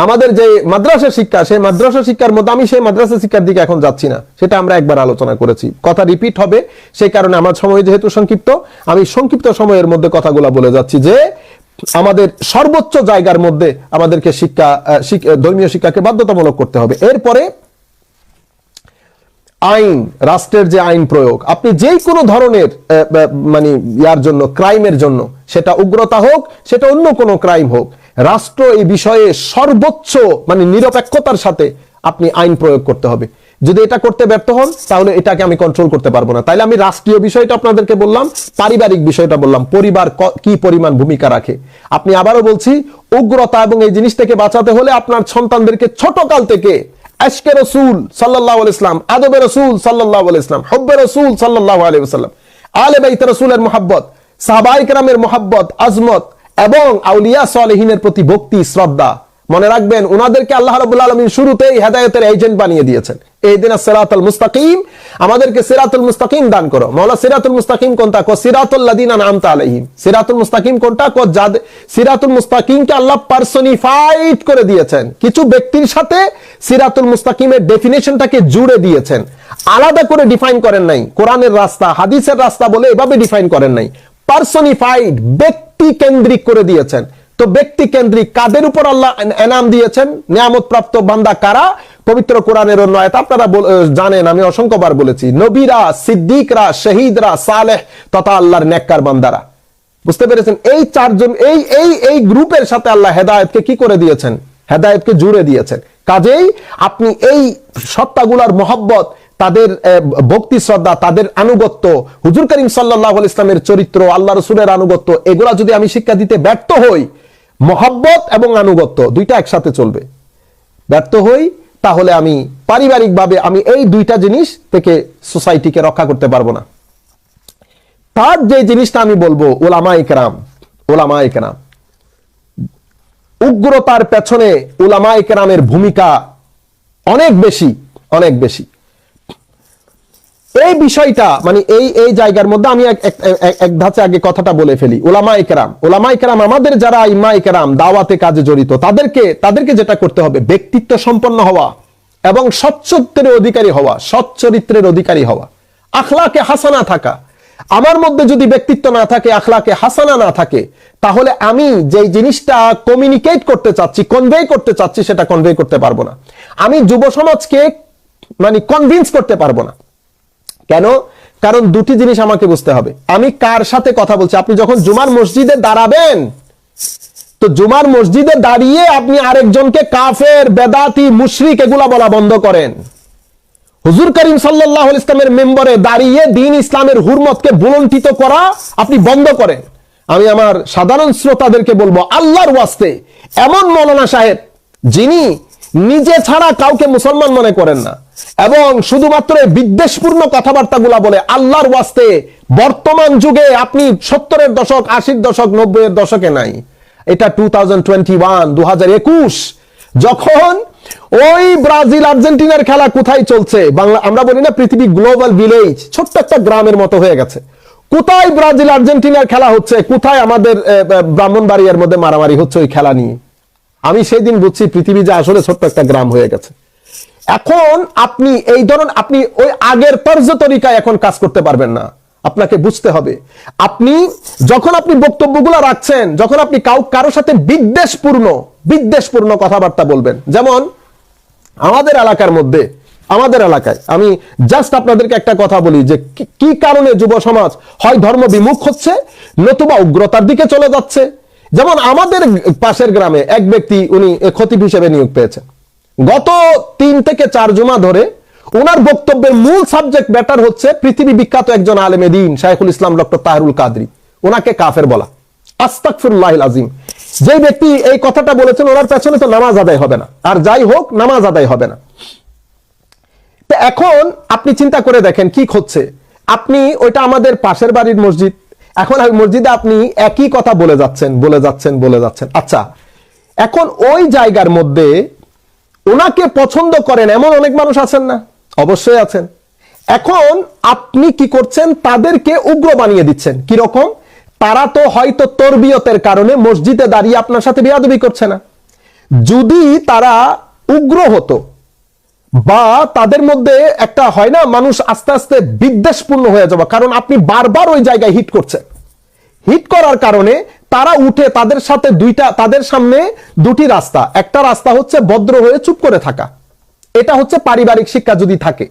A: আমাদের যে মাদ্রাসা শিক্ষা, সেই মাদ্রাসা শিক্ষার মধ্যে, আমি সেই মাদ্রাসা শিক্ষার দিকে এখন যাচ্ছি না, সেটা আমরা একবার আলোচনা করেছি, কথা রিপিট হবে, সেই কারণে আমার সময় যেহেতু সংক্ষিপ্ত, আমি সংক্ষিপ্ত সময়ের মধ্যে কথাগুলো বলে যাচ্ছি যে আমাদের সর্বোচ্চ জায়গার মধ্যে আমাদেরকে ধর্মীয় শিক্ষাকে বাধ্যতামূলক করতে হবে। এরপরে আইন, রাষ্ট্রের যে আইন প্রয়োগ, আপনি যে কোনো ধরনের মানে ইয়ার জন্য, ক্রাইমের জন্য, সেটা উগ্রতা হোক, সেটা অন্য কোনো ক্রাইম হোক, রাষ্ট্র এই বিষয়ে সর্বোচ্চ মানে নিরপেক্ষতার সাথে আপনি আইন প্রয়োগ করতে হবে। যদি এটা করতে ব্যর্থ হন, তাহলে এটাকে আমি কন্ট্রোল করতে পারবো না। তাইলে আমি রাষ্ট্রীয় বিষয়টা আপনাদেরকে বললাম, পারিবারিক বিষয়টা বললাম, পরিবার কি পরিমাণ ভূমিকা রাখে। আপনি আবারও বলছি, উগ্রতা এবং এই জিনিস থেকে বাঁচাতে হলে আপনার সন্তানদেরকে ছোটকাল থেকে আশকে রসুল সাল্লাল্লাহু আলাইহি ওয়াসাল্লাম, আদবে রসুল সাল্লাল্লাহু আলাইহি ওয়াসাল্লাম, হুব্বে রসুল সাল্লাল্লাহু আলাইহি ওয়াসাল্লাম, আলে বাইত রসুলের মুহাব্বত, সাহাবায়ে কেরামের মুহাব্বত, আজমত এবং আউলিয়া সালেহিনের প্রতি ভক্তি, শ্রদ্ধা। মনে রাখবেন, উনাদেরকে আল্লাহ রাব্বুল আলামিন শুরুতেই হেদায়েতের এজেন্ট বানিয়ে দিয়েছেন। ইহদিনাস সিরাতাল মুস্তাকিম, আমাদেরকে সিরাতুল মুস্তাকিম দান করো। মাওলা সিরাতুল মুস্তাকিম কোনটা? কো সিরাতুল লাযিনা আনআমতা আলাইহিম। সিরাতুল মুস্তাকিম কোনটা? কো সিরাতুল মুস্তাকিমকে আল্লাহ পারসনিফাইড করে দিয়েছেন, কিছু ব্যক্তির সাথে সিরাতুল মুস্তাকিমের ডেফিনেশনটাকে জুড়ে দিয়েছেন, আলাদা করে ডিফাইন করেন নাই। কোরআনের রাস্তা, হাদিসের রাস্তা বলে এভাবে ডিফাইন করেন নাই, পারসনিফাইড, ব্যক্তি কেন্দ্রিক করে দিয়েছেন। তো ব্যক্তি কেন্দ্রিক কাদের উপর আল্লাহ এনাম দিয়েছেন, নিয়ামত প্রাপ্ত বান্দা কারা? পবিত্র কোরআনের অন্য আয়াত আপনারা জানেন, আমি অসংখ্যবার বলেছি, নবীরা, সিদ্দিকরা, শহীদরা, সালেহ তথা আল্লাহর নেককার বান্দারা। বুঝতে পেরেছেন? এই চারজন, এই গ্রুপের সাথে আল্লাহ হেদায়েতকে কি করে দিয়েছেন? হেদায়েতকে জুড়ে দিয়েছেন। কাজেই আপনি এই সত্তাগুলার মহব্বত, তাদের ভক্তি শ্রদ্ধা, তাদের আনুগত্য, হুজুর করিম সাল্লাল্লাহু আলাইহি ইসলামের চরিত্র, আল্লাহ রাসূলের আনুগত্য, এগুলা যদি আমি শিক্ষা দিতে ব্যর্থ হই, মহব্বত এবং আনুগত্য দুইটা একসাথে চলবে, ব্যর্থ হই, তাহলে আমি পারিবারিকভাবে আমি এই দুইটা জিনিস থেকে সোসাইটিকে রক্ষা করতে পারবো না। থার্ড যে জিনিসটা আমি বলবো, উলামায়ে কেরাম, উলামায়ে কেরাম, উগ্রতার পেছনে উলামায়ে কেরামের ভূমিকা অনেক বেশি, অনেক বেশি। এই বিষয়টা মানে এই জায়গার মধ্যে আমি এক ধাঁচে আগে কথাটা বলে ফেলি। উলামায়ে কেরাম, উলামায়ে কেরাম আমাদের যারা ইমায়ে কেরাম দাওয়াতে কাজে জড়িত, তাদেরকে যেটা করতে হবে, ব্যক্তিত্ব সম্পন্ন হওয়া এবং সচ্চরিত্রের অধিকারী হওয়া, সচ্চরিত্রের অধিকারী হওয়া, আখলাকে হাসানা থাকা। আমার মধ্যে যদি ব্যক্তিত্ব না থাকে, আখলাকে হাসানা না থাকে, তাহলে আমি যে জিনিসটা কমিউনিকেট করতে চাচ্ছি, কনভে করতে চাচ্ছি, সেটা কনভে করতে পারবো না। আমি যুব সমাজকে মানে কনভিন্স করতে পারবো না। কেন? কারণ দুটি জিনিস আমাকে বুঝতে হবে, আমি কার সাথে কথা বলছি। আপনি যখন জুমার মসজিদে দাঁড়াবেন, তো জুমার মসজিদে দাঁড়িয়ে আপনি আরেকজনকে কাফের, বেদাতি, মুশরিক এগুলা বলা বন্ধ করেন। হুজুর করিম সাল্লাল্লাহু আলাইহি ওয়াসাল্লামের মেম্বরে দাঁড়িয়ে দ্বীন ইসলামের হুরমতকে বুলন্ডিত করা আপনি বন্ধ করেন। আমি আমার সাধারণ শ্রোতাদেরকে বলবো, আল্লাহর ওয়াস্তে এমন মৌলানা সাহেব যিনি নিজে ছাড়া কাউকে মুসলমান মনে করেন না এবং শুধুমাত্র বিদ্বেষপূর্ণ কথাবার্তাগুলা বলে, আল্লাহর ওয়াস্তে বর্তমান যুগে আপনি 70-এর দশক, 80-এর দশক, 90-এর দশকে নাই, এটা 2021 যখন ওই ব্রাজিল আর্জেন্টিনার খেলা কোথায় চলছে, বাংলা আমরা বলি না পৃথিবী গ্লোবাল ভিলেজ, ছোট্ট একটা গ্রামের মতো হয়ে গেছে। কোথায় ব্রাজিল আর্জেন্টিনার খেলা হচ্ছে, কোথায় আমাদের ব্রাহ্মণবাড়িয়ার মধ্যে মারামারি হচ্ছে ওই খেলা নিয়ে। আমি সেই দিন বুঝছি পৃথিবী যে আসলে ছোট্ট একটা গ্রাম হয়ে গেছে। এখন আপনি এই ধরনের, আপনি ওই আগের তর্জ তরিকায় এখন কাজ করতে পারবেন না। আপনাকে বুঝতে হবে, আপনি যখন আপনি বক্তব্যগুলো রাখছেন, যখন আপনি কারোর সাথে বিদ্বেষপূর্ণ কথাবার্তা বলবেন, যেমন আমাদের এলাকার মধ্যে, আমাদের এলাকায় আমি জাস্ট আপনাদেরকে একটা কথা বলি যে কি কারণে যুব সমাজ হয় ধর্ম বিমুখ হচ্ছে, নতুবা উগ্রতার দিকে চলে যাচ্ছে। যেমন আমাদের পাশের গ্রামে এক ব্যক্তি, উনি খতিব হিসেবে নিয়োগ পেয়েছেন। গত 3 থেকে 4 জুমা ধরে ওনার বক্তব্যের মূল সাবজেক্ট ম্যাটার হচ্ছে পৃথিবী বিখ্যাত একজন আলেমে দ্বীন শাইখুল ইসলাম ডক্টর তাহেরুল কাদরি, ওনাকে কাফের বলা। আস্তাগফিরুল্লাহিল আযীম। যে ব্যক্তি এই কথাটা বলেছেন, ওনার পেছনে তো নামাজ আদায় হবে না, আর যাই হোক নামাজ আদায় হবে না। তো এখন আপনি চিন্তা করে দেখেন কি হচ্ছে। আপনি ওইটা আমাদের পাশের বাড়ির মসজিদ, এখন ওই মসজিদে আপনি একই কথা বলে যাচ্ছেন। আচ্ছা, এখন ওই জায়গার মধ্যে ওনাকে পছন্দ করেন এমন অনেক মানুষ আছেন না? অবশ্যই আছেন। এখন আপনি কি করছেন? তাদেরকে উগ্র বানিয়ে দিচ্ছেন। কি রকম? তারা তো হয়তো তরবিয়তের কারণে মসজিদে দাঁড়িয়ে আপনার সাথে বেয়াদবি করছে না। যদি তারা উগ্র হতো বা তাদের মধ্যে একটা হয় না, মানুষ আস্তে আস্তে বিদ্বেষপূর্ণ হয়ে যাবে, কারণ আপনি বারবার ওই জায়গায় হিট করছেন। হিট করার কারণে তারা উঠে, তাদের সামনে দুটি রাস্তা। একটা রাস্তা হচ্ছে ভদ্র হয়ে চুপ করে থাকা, এটা হচ্ছে পারিবারিক শিক্ষা যদি থাকে।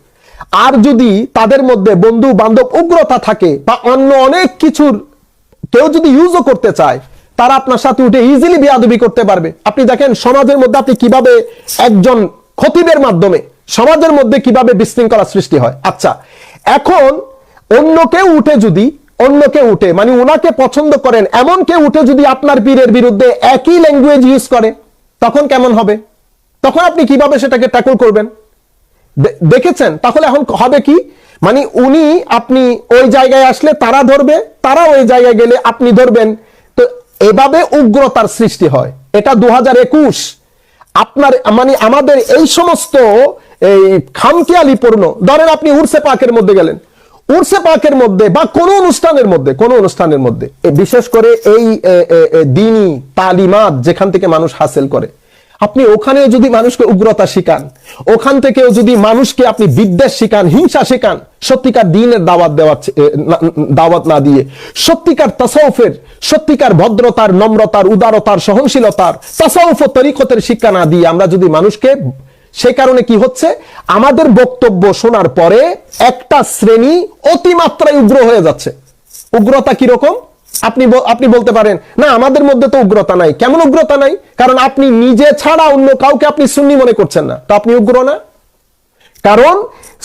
A: আর যদি তাদের মধ্যে বন্ধু বান্ধব উগ্রতা থাকে বা অন্য অনেক কিছুর কেউ যদি ইউজও করতে চায়, তারা আপনার সাথে উঠে ইজিলি বেয়াদবি করতে পারবে। আপনি দেখেন সমাজের মধ্যে আপনি কিভাবে একজন খতিবের মাধ্যমে সমাজের মধ্যে কিভাবে বিশৃঙ্খলা সৃষ্টি হয়। আচ্ছা, এখন অন্য কেউ উঠে মানে ওনাকে পছন্দ করেন এমন কেউ উঠে যদি আপনার পীরের বিরুদ্ধে একই ল্যাঙ্গুয়েজ ইউজ করে, তখন কেমন হবে? তখন আপনি কিভাবে সেটাকে ট্যাকল করবেন? দেখেছেন? তাহলে এখন হবে কি, মানে আপনি ওই জায়গায় আসলে তারা ধরবে, তারা ওই জায়গায় গেলে আপনি ধরবেন। তো এভাবে উগ্রতার সৃষ্টি হয়। এটা 2021 আপনার মানে আমাদের এই সমস্ত এই খামখেয়ালিপূর্ণ, ধরেন আপনি উরসে পাকের মধ্যে গেলেন, উরসে পাকের মধ্যে বা কোনো অনুষ্ঠানের মধ্যে বিশেষ করে এই দ্বীনি তালিমাত যেখান থেকে মানুষ হাসিল করে, আপনি ওখানে যদি মানুষকে উগ্রতা শিখান, ওখান থেকেও যদি মানুষকে আপনি বিদ্বেষ শিখান, হিংসা শিখান, সত্যিকার দ্বীনের দাওয়াত না দিয়ে সত্যিকার তাসাউফের, সত্যিকার ভদ্রতার, নম্রতার, উদারতার, সহনশীলতার, তাসাউফ ও তরিকতের শিক্ষা না দিয়ে আমরা যদি মানুষকে, সে কারণে কি হচ্ছে, আমাদের বক্তব্য শোনার পরে একটা শ্রেণী অতিমাত্রায় উগ্র হয়ে যাচ্ছে। উগ্রতা কিরকম? আপনি বলতে পারেন না আমাদের মধ্যে তো উগ্রতা নাই। কেমন উগ্রতা নাই? কারণ আপনি নিজে ছাড়া অন্য কাউকে আপনি সুন্নি মনে করছেন না, তো আপনি উগ্র না। কারণ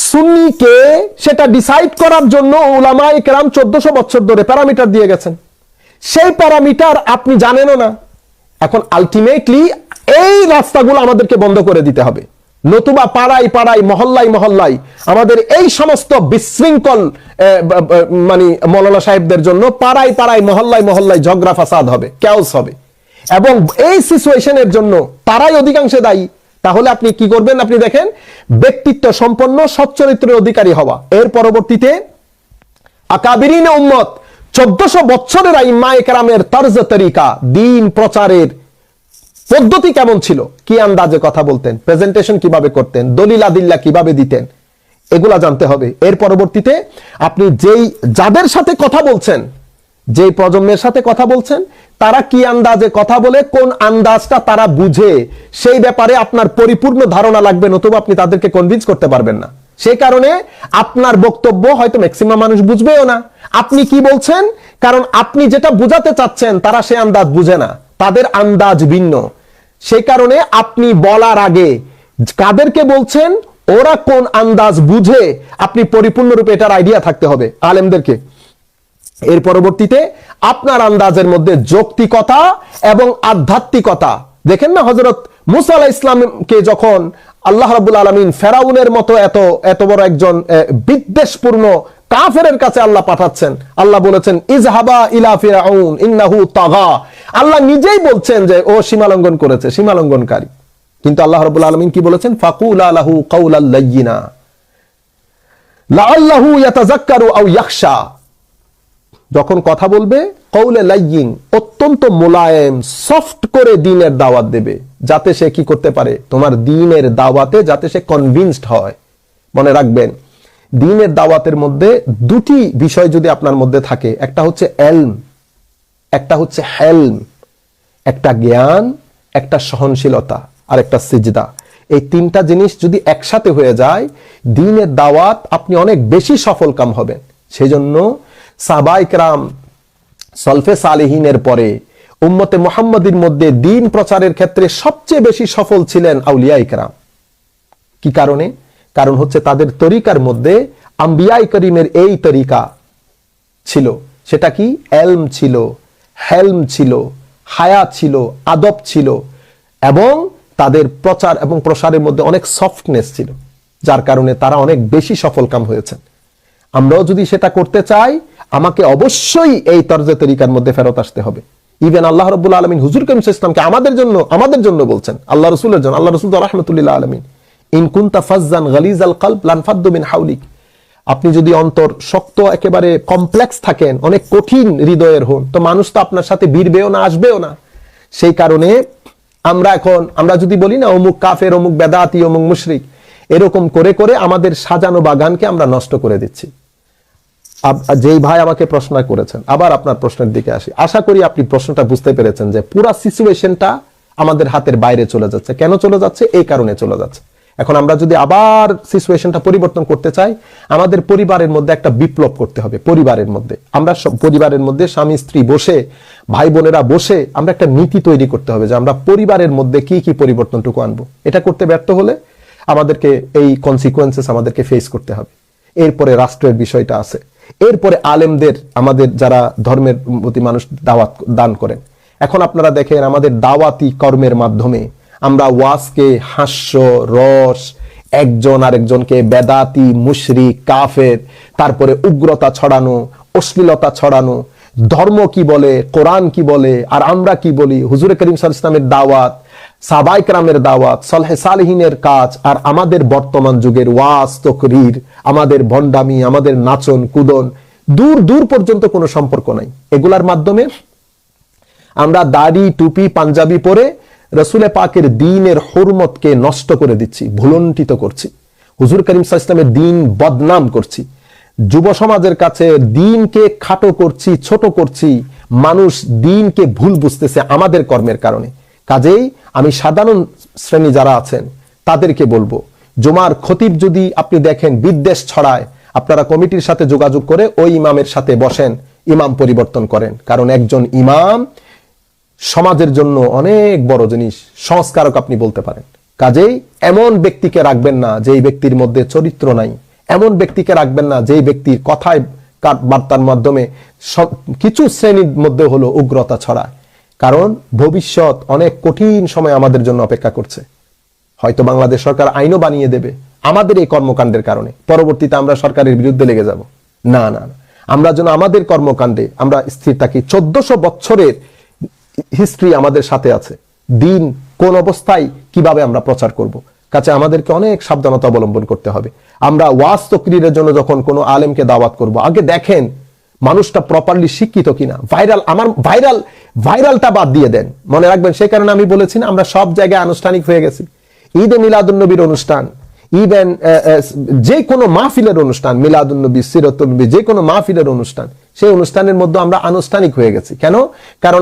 A: সুন্নিকে সেটা ডিসাইড করার জন্য উলামায়ে কেরাম 1400 বছর ধরে প্যারামিটার দিয়ে গেছেন, সেই প্যারামিটার আপনি জানেনও না। এখন আলটিমেটলি এই রাস্তাগুলো আমাদেরকে বন্ধ করে দিতে হবে। নতুবা পাড়ায় পাড়ায় মহল্লায় মহল্লায় আমাদের এই সমস্ত বিশৃঙ্খল মানে মৌলানা সাহেবদের জন্য পাড়ায় পাড়ায় মহল্লায় মহল্লায় ঝগড়া ফাসাদ হবে, ক্যাওস হবে, এবং এই সিচুয়েশনের জন্য তারাই অধিকাংশে দায়ী। তাহলে আপনি কি করবেন? আপনি দেখেন, ব্যক্তিত্ব সম্পন্ন সচ্চরিত্রের অধিকারী হওয়া, এর পরবর্তীতে আকাবিরিন উম্মত 1400 বছরের আইম্মায়ে কেরামের তরজ তরিকা, দ্বীন প্রচারের পদ্ধতি কেমন ছিল, কি আন্দাজে কথা বলতেন, প্রেজেন্টেশন কিভাবে করতেন, দলিল আদিল্লা কিভাবে দিতেন, এগুলা জানতে হবে। এর পরবর্তীতে আপনি যাদের সাথে কথা বলছেন, যেই প্রজন্মের সাথে কথা বলছেন, তারা কি আন্দাজে কথা বলে, কোন আন্দাজটা তারা বুঝে, সেই ব্যাপারে আপনার পরিপূর্ণ ধারণা লাগবে, নতুবা আপনি তাদেরকে কনভিন্স করতে পারবেন না। সেই কারণে আপনার বক্তব্য হয়তো ম্যাক্সিমাম মানুষ বুঝবেও না আপনি কি বলছেন, কারণ আপনি যেটা বুঝাতে চাচ্ছেন তারা সে আন্দাজ বুঝে না, তাদের আন্দাজ ভিন্ন। সেই কারণে আপনি বলার আগে কাদেরকে বলছেন, ওরা কোন আন্দাজ বুঝে, আপনি পরিপূর্ণরূপে এটার আইডিয়া থাকতে হবে আলেমদেরকে। এর পরবর্তীতে আপনার আন্দাজের মধ্যে যৌক্তিকতা এবং আধ্যাত্মিকতা। দেখেন না, হযরত মুসা আলাইহিস ইসলামকে যখন আল্লাহ রাব্বুল আলামিন ফেরাউনের মতো এত বড় একজন বিদ্বেষপূর্ণ কাফেরের কাছে আল্লাহ পাঠাচ্ছেন, আল্লাহ বলেছেন ইজহাবা ইলা ফিরাউন ইন্নাহু তাগা। আল্লাহ নিজেই বলছেন যে ও সীমালঙ্ঘন করেছে, সীমালঙ্ঘনকারী। কিন্তু আল্লাহ রাব্বুল আলামিন কি বলেছেন? ফাকুলা লাহু কাওলাল লায়্যিনা লাআল্লাহু ইয়াতাযাক্কারু আও ইয়াখশা। যখন কথা বলবে কওলে লায়্যিন, অত্যন্ত মোলায়েম, সফট করে দ্বীনের দাওয়াত দেবে, যাতে সে কি করতে পারে, তোমার দ্বীনের দাওয়াতে যাতে সে কনভিন্সড হয়। মনে রাখবেন, দ্বীনের দাওয়াতের মধ্যে দুটি বিষয় যদি আপনার মধ্যে থাকে, একটা হচ্ছে এলম, একটা হচ্ছে হেলম, একটা জ্ঞান, একটা সহনশীলতা, আর একটা সিজদা। এই তিনটা জিনিস যদি একসাথে হয়ে যায়, দ্বীনের দাওয়াত আপনি অনেক বেশি সফলকাম হবেন। সেই জন্য সাহাবায়ে কেরাম, সলফে সালেহিনের পরে উম্মতে মুহাম্মাদীর মধ্যে দ্বীন প্রচারের ক্ষেত্রে সবচেয়ে বেশি সফল ছিলেন আউলিয়ায়ে কেরাম। কি কারণে? কারণ হচ্ছে তাদের তরিকার মধ্যে আম্বিয়ায়ে করিমের এই তরিকা ছিল। সেটা কি? এলম ছিল, হেলম ছিল, হায়া ছিল, আদব ছিল, এবং তাদের প্রচার এবং প্রসারের মধ্যে অনেক সফটনেস ছিল, যার কারণে তারা অনেক বেশি সফলকাম হয়েছেন। আমরাও যদি সেটা করতে চাই, আমাকে অবশ্যই এই তরজে তরিকার মধ্যে ফেরত আসতে হবে। ইভেন আল্লাহ রাব্বুল আলামিন হুজুর কারীম সাল্লাল্লাহু আলাইহি ওয়াসাল্লামকে আমাদের জন্য বলছেন, আল্লাহ রাসূলের জন্য, আল্লাহ রাসূল রাহমাতুল্লিল আলামিন, ইন কুনতা ফাজ্জান গালিজাল কলব লানফাদ্দু মিন হাওলিক। আপনি যদি অন্তর শক্ত, একেবারে কমপ্লেক্স থাকেন, অনেক কঠিন হৃদয়ের হন, তো মানুষ তো আপনার সাথে ভিড়বেও না, আসবেও না। সেই কারণে আমরা যদি বলি না অমুক কাফের, অমুক বেদাতি, অমুক মুশরিক, এরকম করে করে আমাদের সাজানো বাগানকে আমরা নষ্ট করে দিচ্ছি। যেই ভাই আমাকে প্রশ্ন করেছেন, আবার আপনার প্রশ্নের দিকে আসি। আশা করি আপনি প্রশ্নটা বুঝতে পেরেছেন যে পুরা সিচুয়েশনটা আমাদের হাতের বাইরে চলে যাচ্ছে। কেন চলে যাচ্ছে? এই কারণে চলে যাচ্ছে। এখন আমরা যদি আবার সিচুয়েশনটা পরিবর্তন করতে চাই, আমাদের পরিবারের মধ্যে একটা বিপ্লব করতে হবে। পরিবারের মধ্যে আমরা পরিবারের মধ্যে স্বামী স্ত্রী বসে, ভাই বোনেরা বসে আমরা একটা নীতি তৈরি করতে হবে যে আমরা পরিবারের মধ্যে কি কি পরিবর্তনটুকু আনবো। এটা করতে ব্যর্থ হলে আমাদেরকে এই কনসিকুয়েন্সেস আমাদেরকে ফেস করতে হবে। এরপরে রাষ্ট্রের বিষয়টা আছে, এরপরে আলেমদের, আমাদের যারা ধর্মের প্রতি মানুষ দাওয়াত দান করেন। এখন আপনারা দেখেন আমাদের দাওয়াতি কর্মের মাধ্যমে আমরা ওয়াজকে হাস্য রস, একজন আরেকজনকে বেদাতি, মুশরিক, কাফের, তারপরে উগ্রতা ছড়ানো, অশ্লীলতা ছড়ানো, ধর্ম কি বলে, কোরআন কি বলে, আর আমরা কি বলি, হুজুর করিম সাল্লাল্লাহু আলাইহি ওয়াসাল্লামের দাওয়াত, সাহাবায়ে কেরামের দাওয়াত, সলহে সালেহিনের কাজ, আর আমাদের বর্তমান যুগের ওয়াজ তকরীর, আমাদের ভণ্ডামি, আমাদের নাচন কুদন, দূর দূর পর্যন্ত কোনো সম্পর্ক নাই। এগুলার মাধ্যমে আমরা দাড়ি, টুপি, পাঞ্জাবি পরে রাসূলে পাকের দ্বীনের হুরমতকে নষ্ট করে দিচ্ছি, ভুলন্টিত করছি, হুজুর করিম সাল্লাল্লাহু আলাইহি ওয়াসাল্লামের দ্বীন বদনাম করছি, যুব সমাজের কাছে দ্বীনকে খাটো করছি, ছোট করছি। মানুষ দ্বীনকে ভুল বুঝতেছে আমাদের কর্মের কারণে। কাজেই আমি সাধারণ শ্রেণী যারা আছেন তাদেরকে বলবো, জুমার খতিব যদি আপনি দেখেন বিদ্বেষ ছড়ায়, আপনারা কমিটির সাথে যোগাযোগ করে ওই ইমামের সাথে বসেন, ইমাম পরিবর্তন করেন। কারণ একজন ইমাম সমাজের জন্য অনেক বড় জিনিস, সংস্কারক আপনি বলতে পারেন। কাজেই এমন ব্যক্তিকে রাখবেন না যেই ব্যক্তির মধ্যে চরিত্র নাই, এমন ব্যক্তিকে রাখবেন না যেই ব্যক্তির কথায় বার্তার মাধ্যমে কিছু শ্রেণীর মধ্যে হলো উগ্রতা ছড়ায়। কারণ ভবিষ্যৎ অনেক কঠিন সময় আমাদের জন্য অপেক্ষা করছে। হয়তো বাংলাদেশ সরকার আইনও বানিয়ে দেবে আমাদের এই কর্মকাণ্ডের কারণে, পরবর্তীতে আমরা সরকারের বিরুদ্ধে লেগে যাব। না না না, আমরা যেন আমাদের কর্মকাণ্ডে আমরা স্থির থাকি। 1400 বছরের হিস্ট্রি আমাদের সাথে আছে, দিন কোন অবস্থায় কিভাবে আমরা প্রচার করব, কাছে আমাদেরকে অনেক সাবধানতা অবলম্বন করতে হবে। আমরা ওয়াজ তকরিরের জন্য যখন কোনো আলেমকে দাওয়াত করব, আগে দেখেন মানুষটা প্রপারলি শিক্ষিত কিনা। ভাইরালটা বাদ দিয়ে দেন, মনে রাখবেন। সেই কারণে আমি বলেছি না, আমরা সব জায়গায় আনুষ্ঠানিক হয়ে গেছি। ঈদে মিলাদুন্নবীর অনুষ্ঠান, ইভেন যে কোনো মাহফিলের অনুষ্ঠান, মিলাদুন্নবী, সিরাতুন নবী, যে কোনো মাহফিলের অনুষ্ঠান, সেই অনুষ্ঠানের মধ্যে আমরা আনুষ্ঠানিক হয়ে গেছি। কেন? কারণ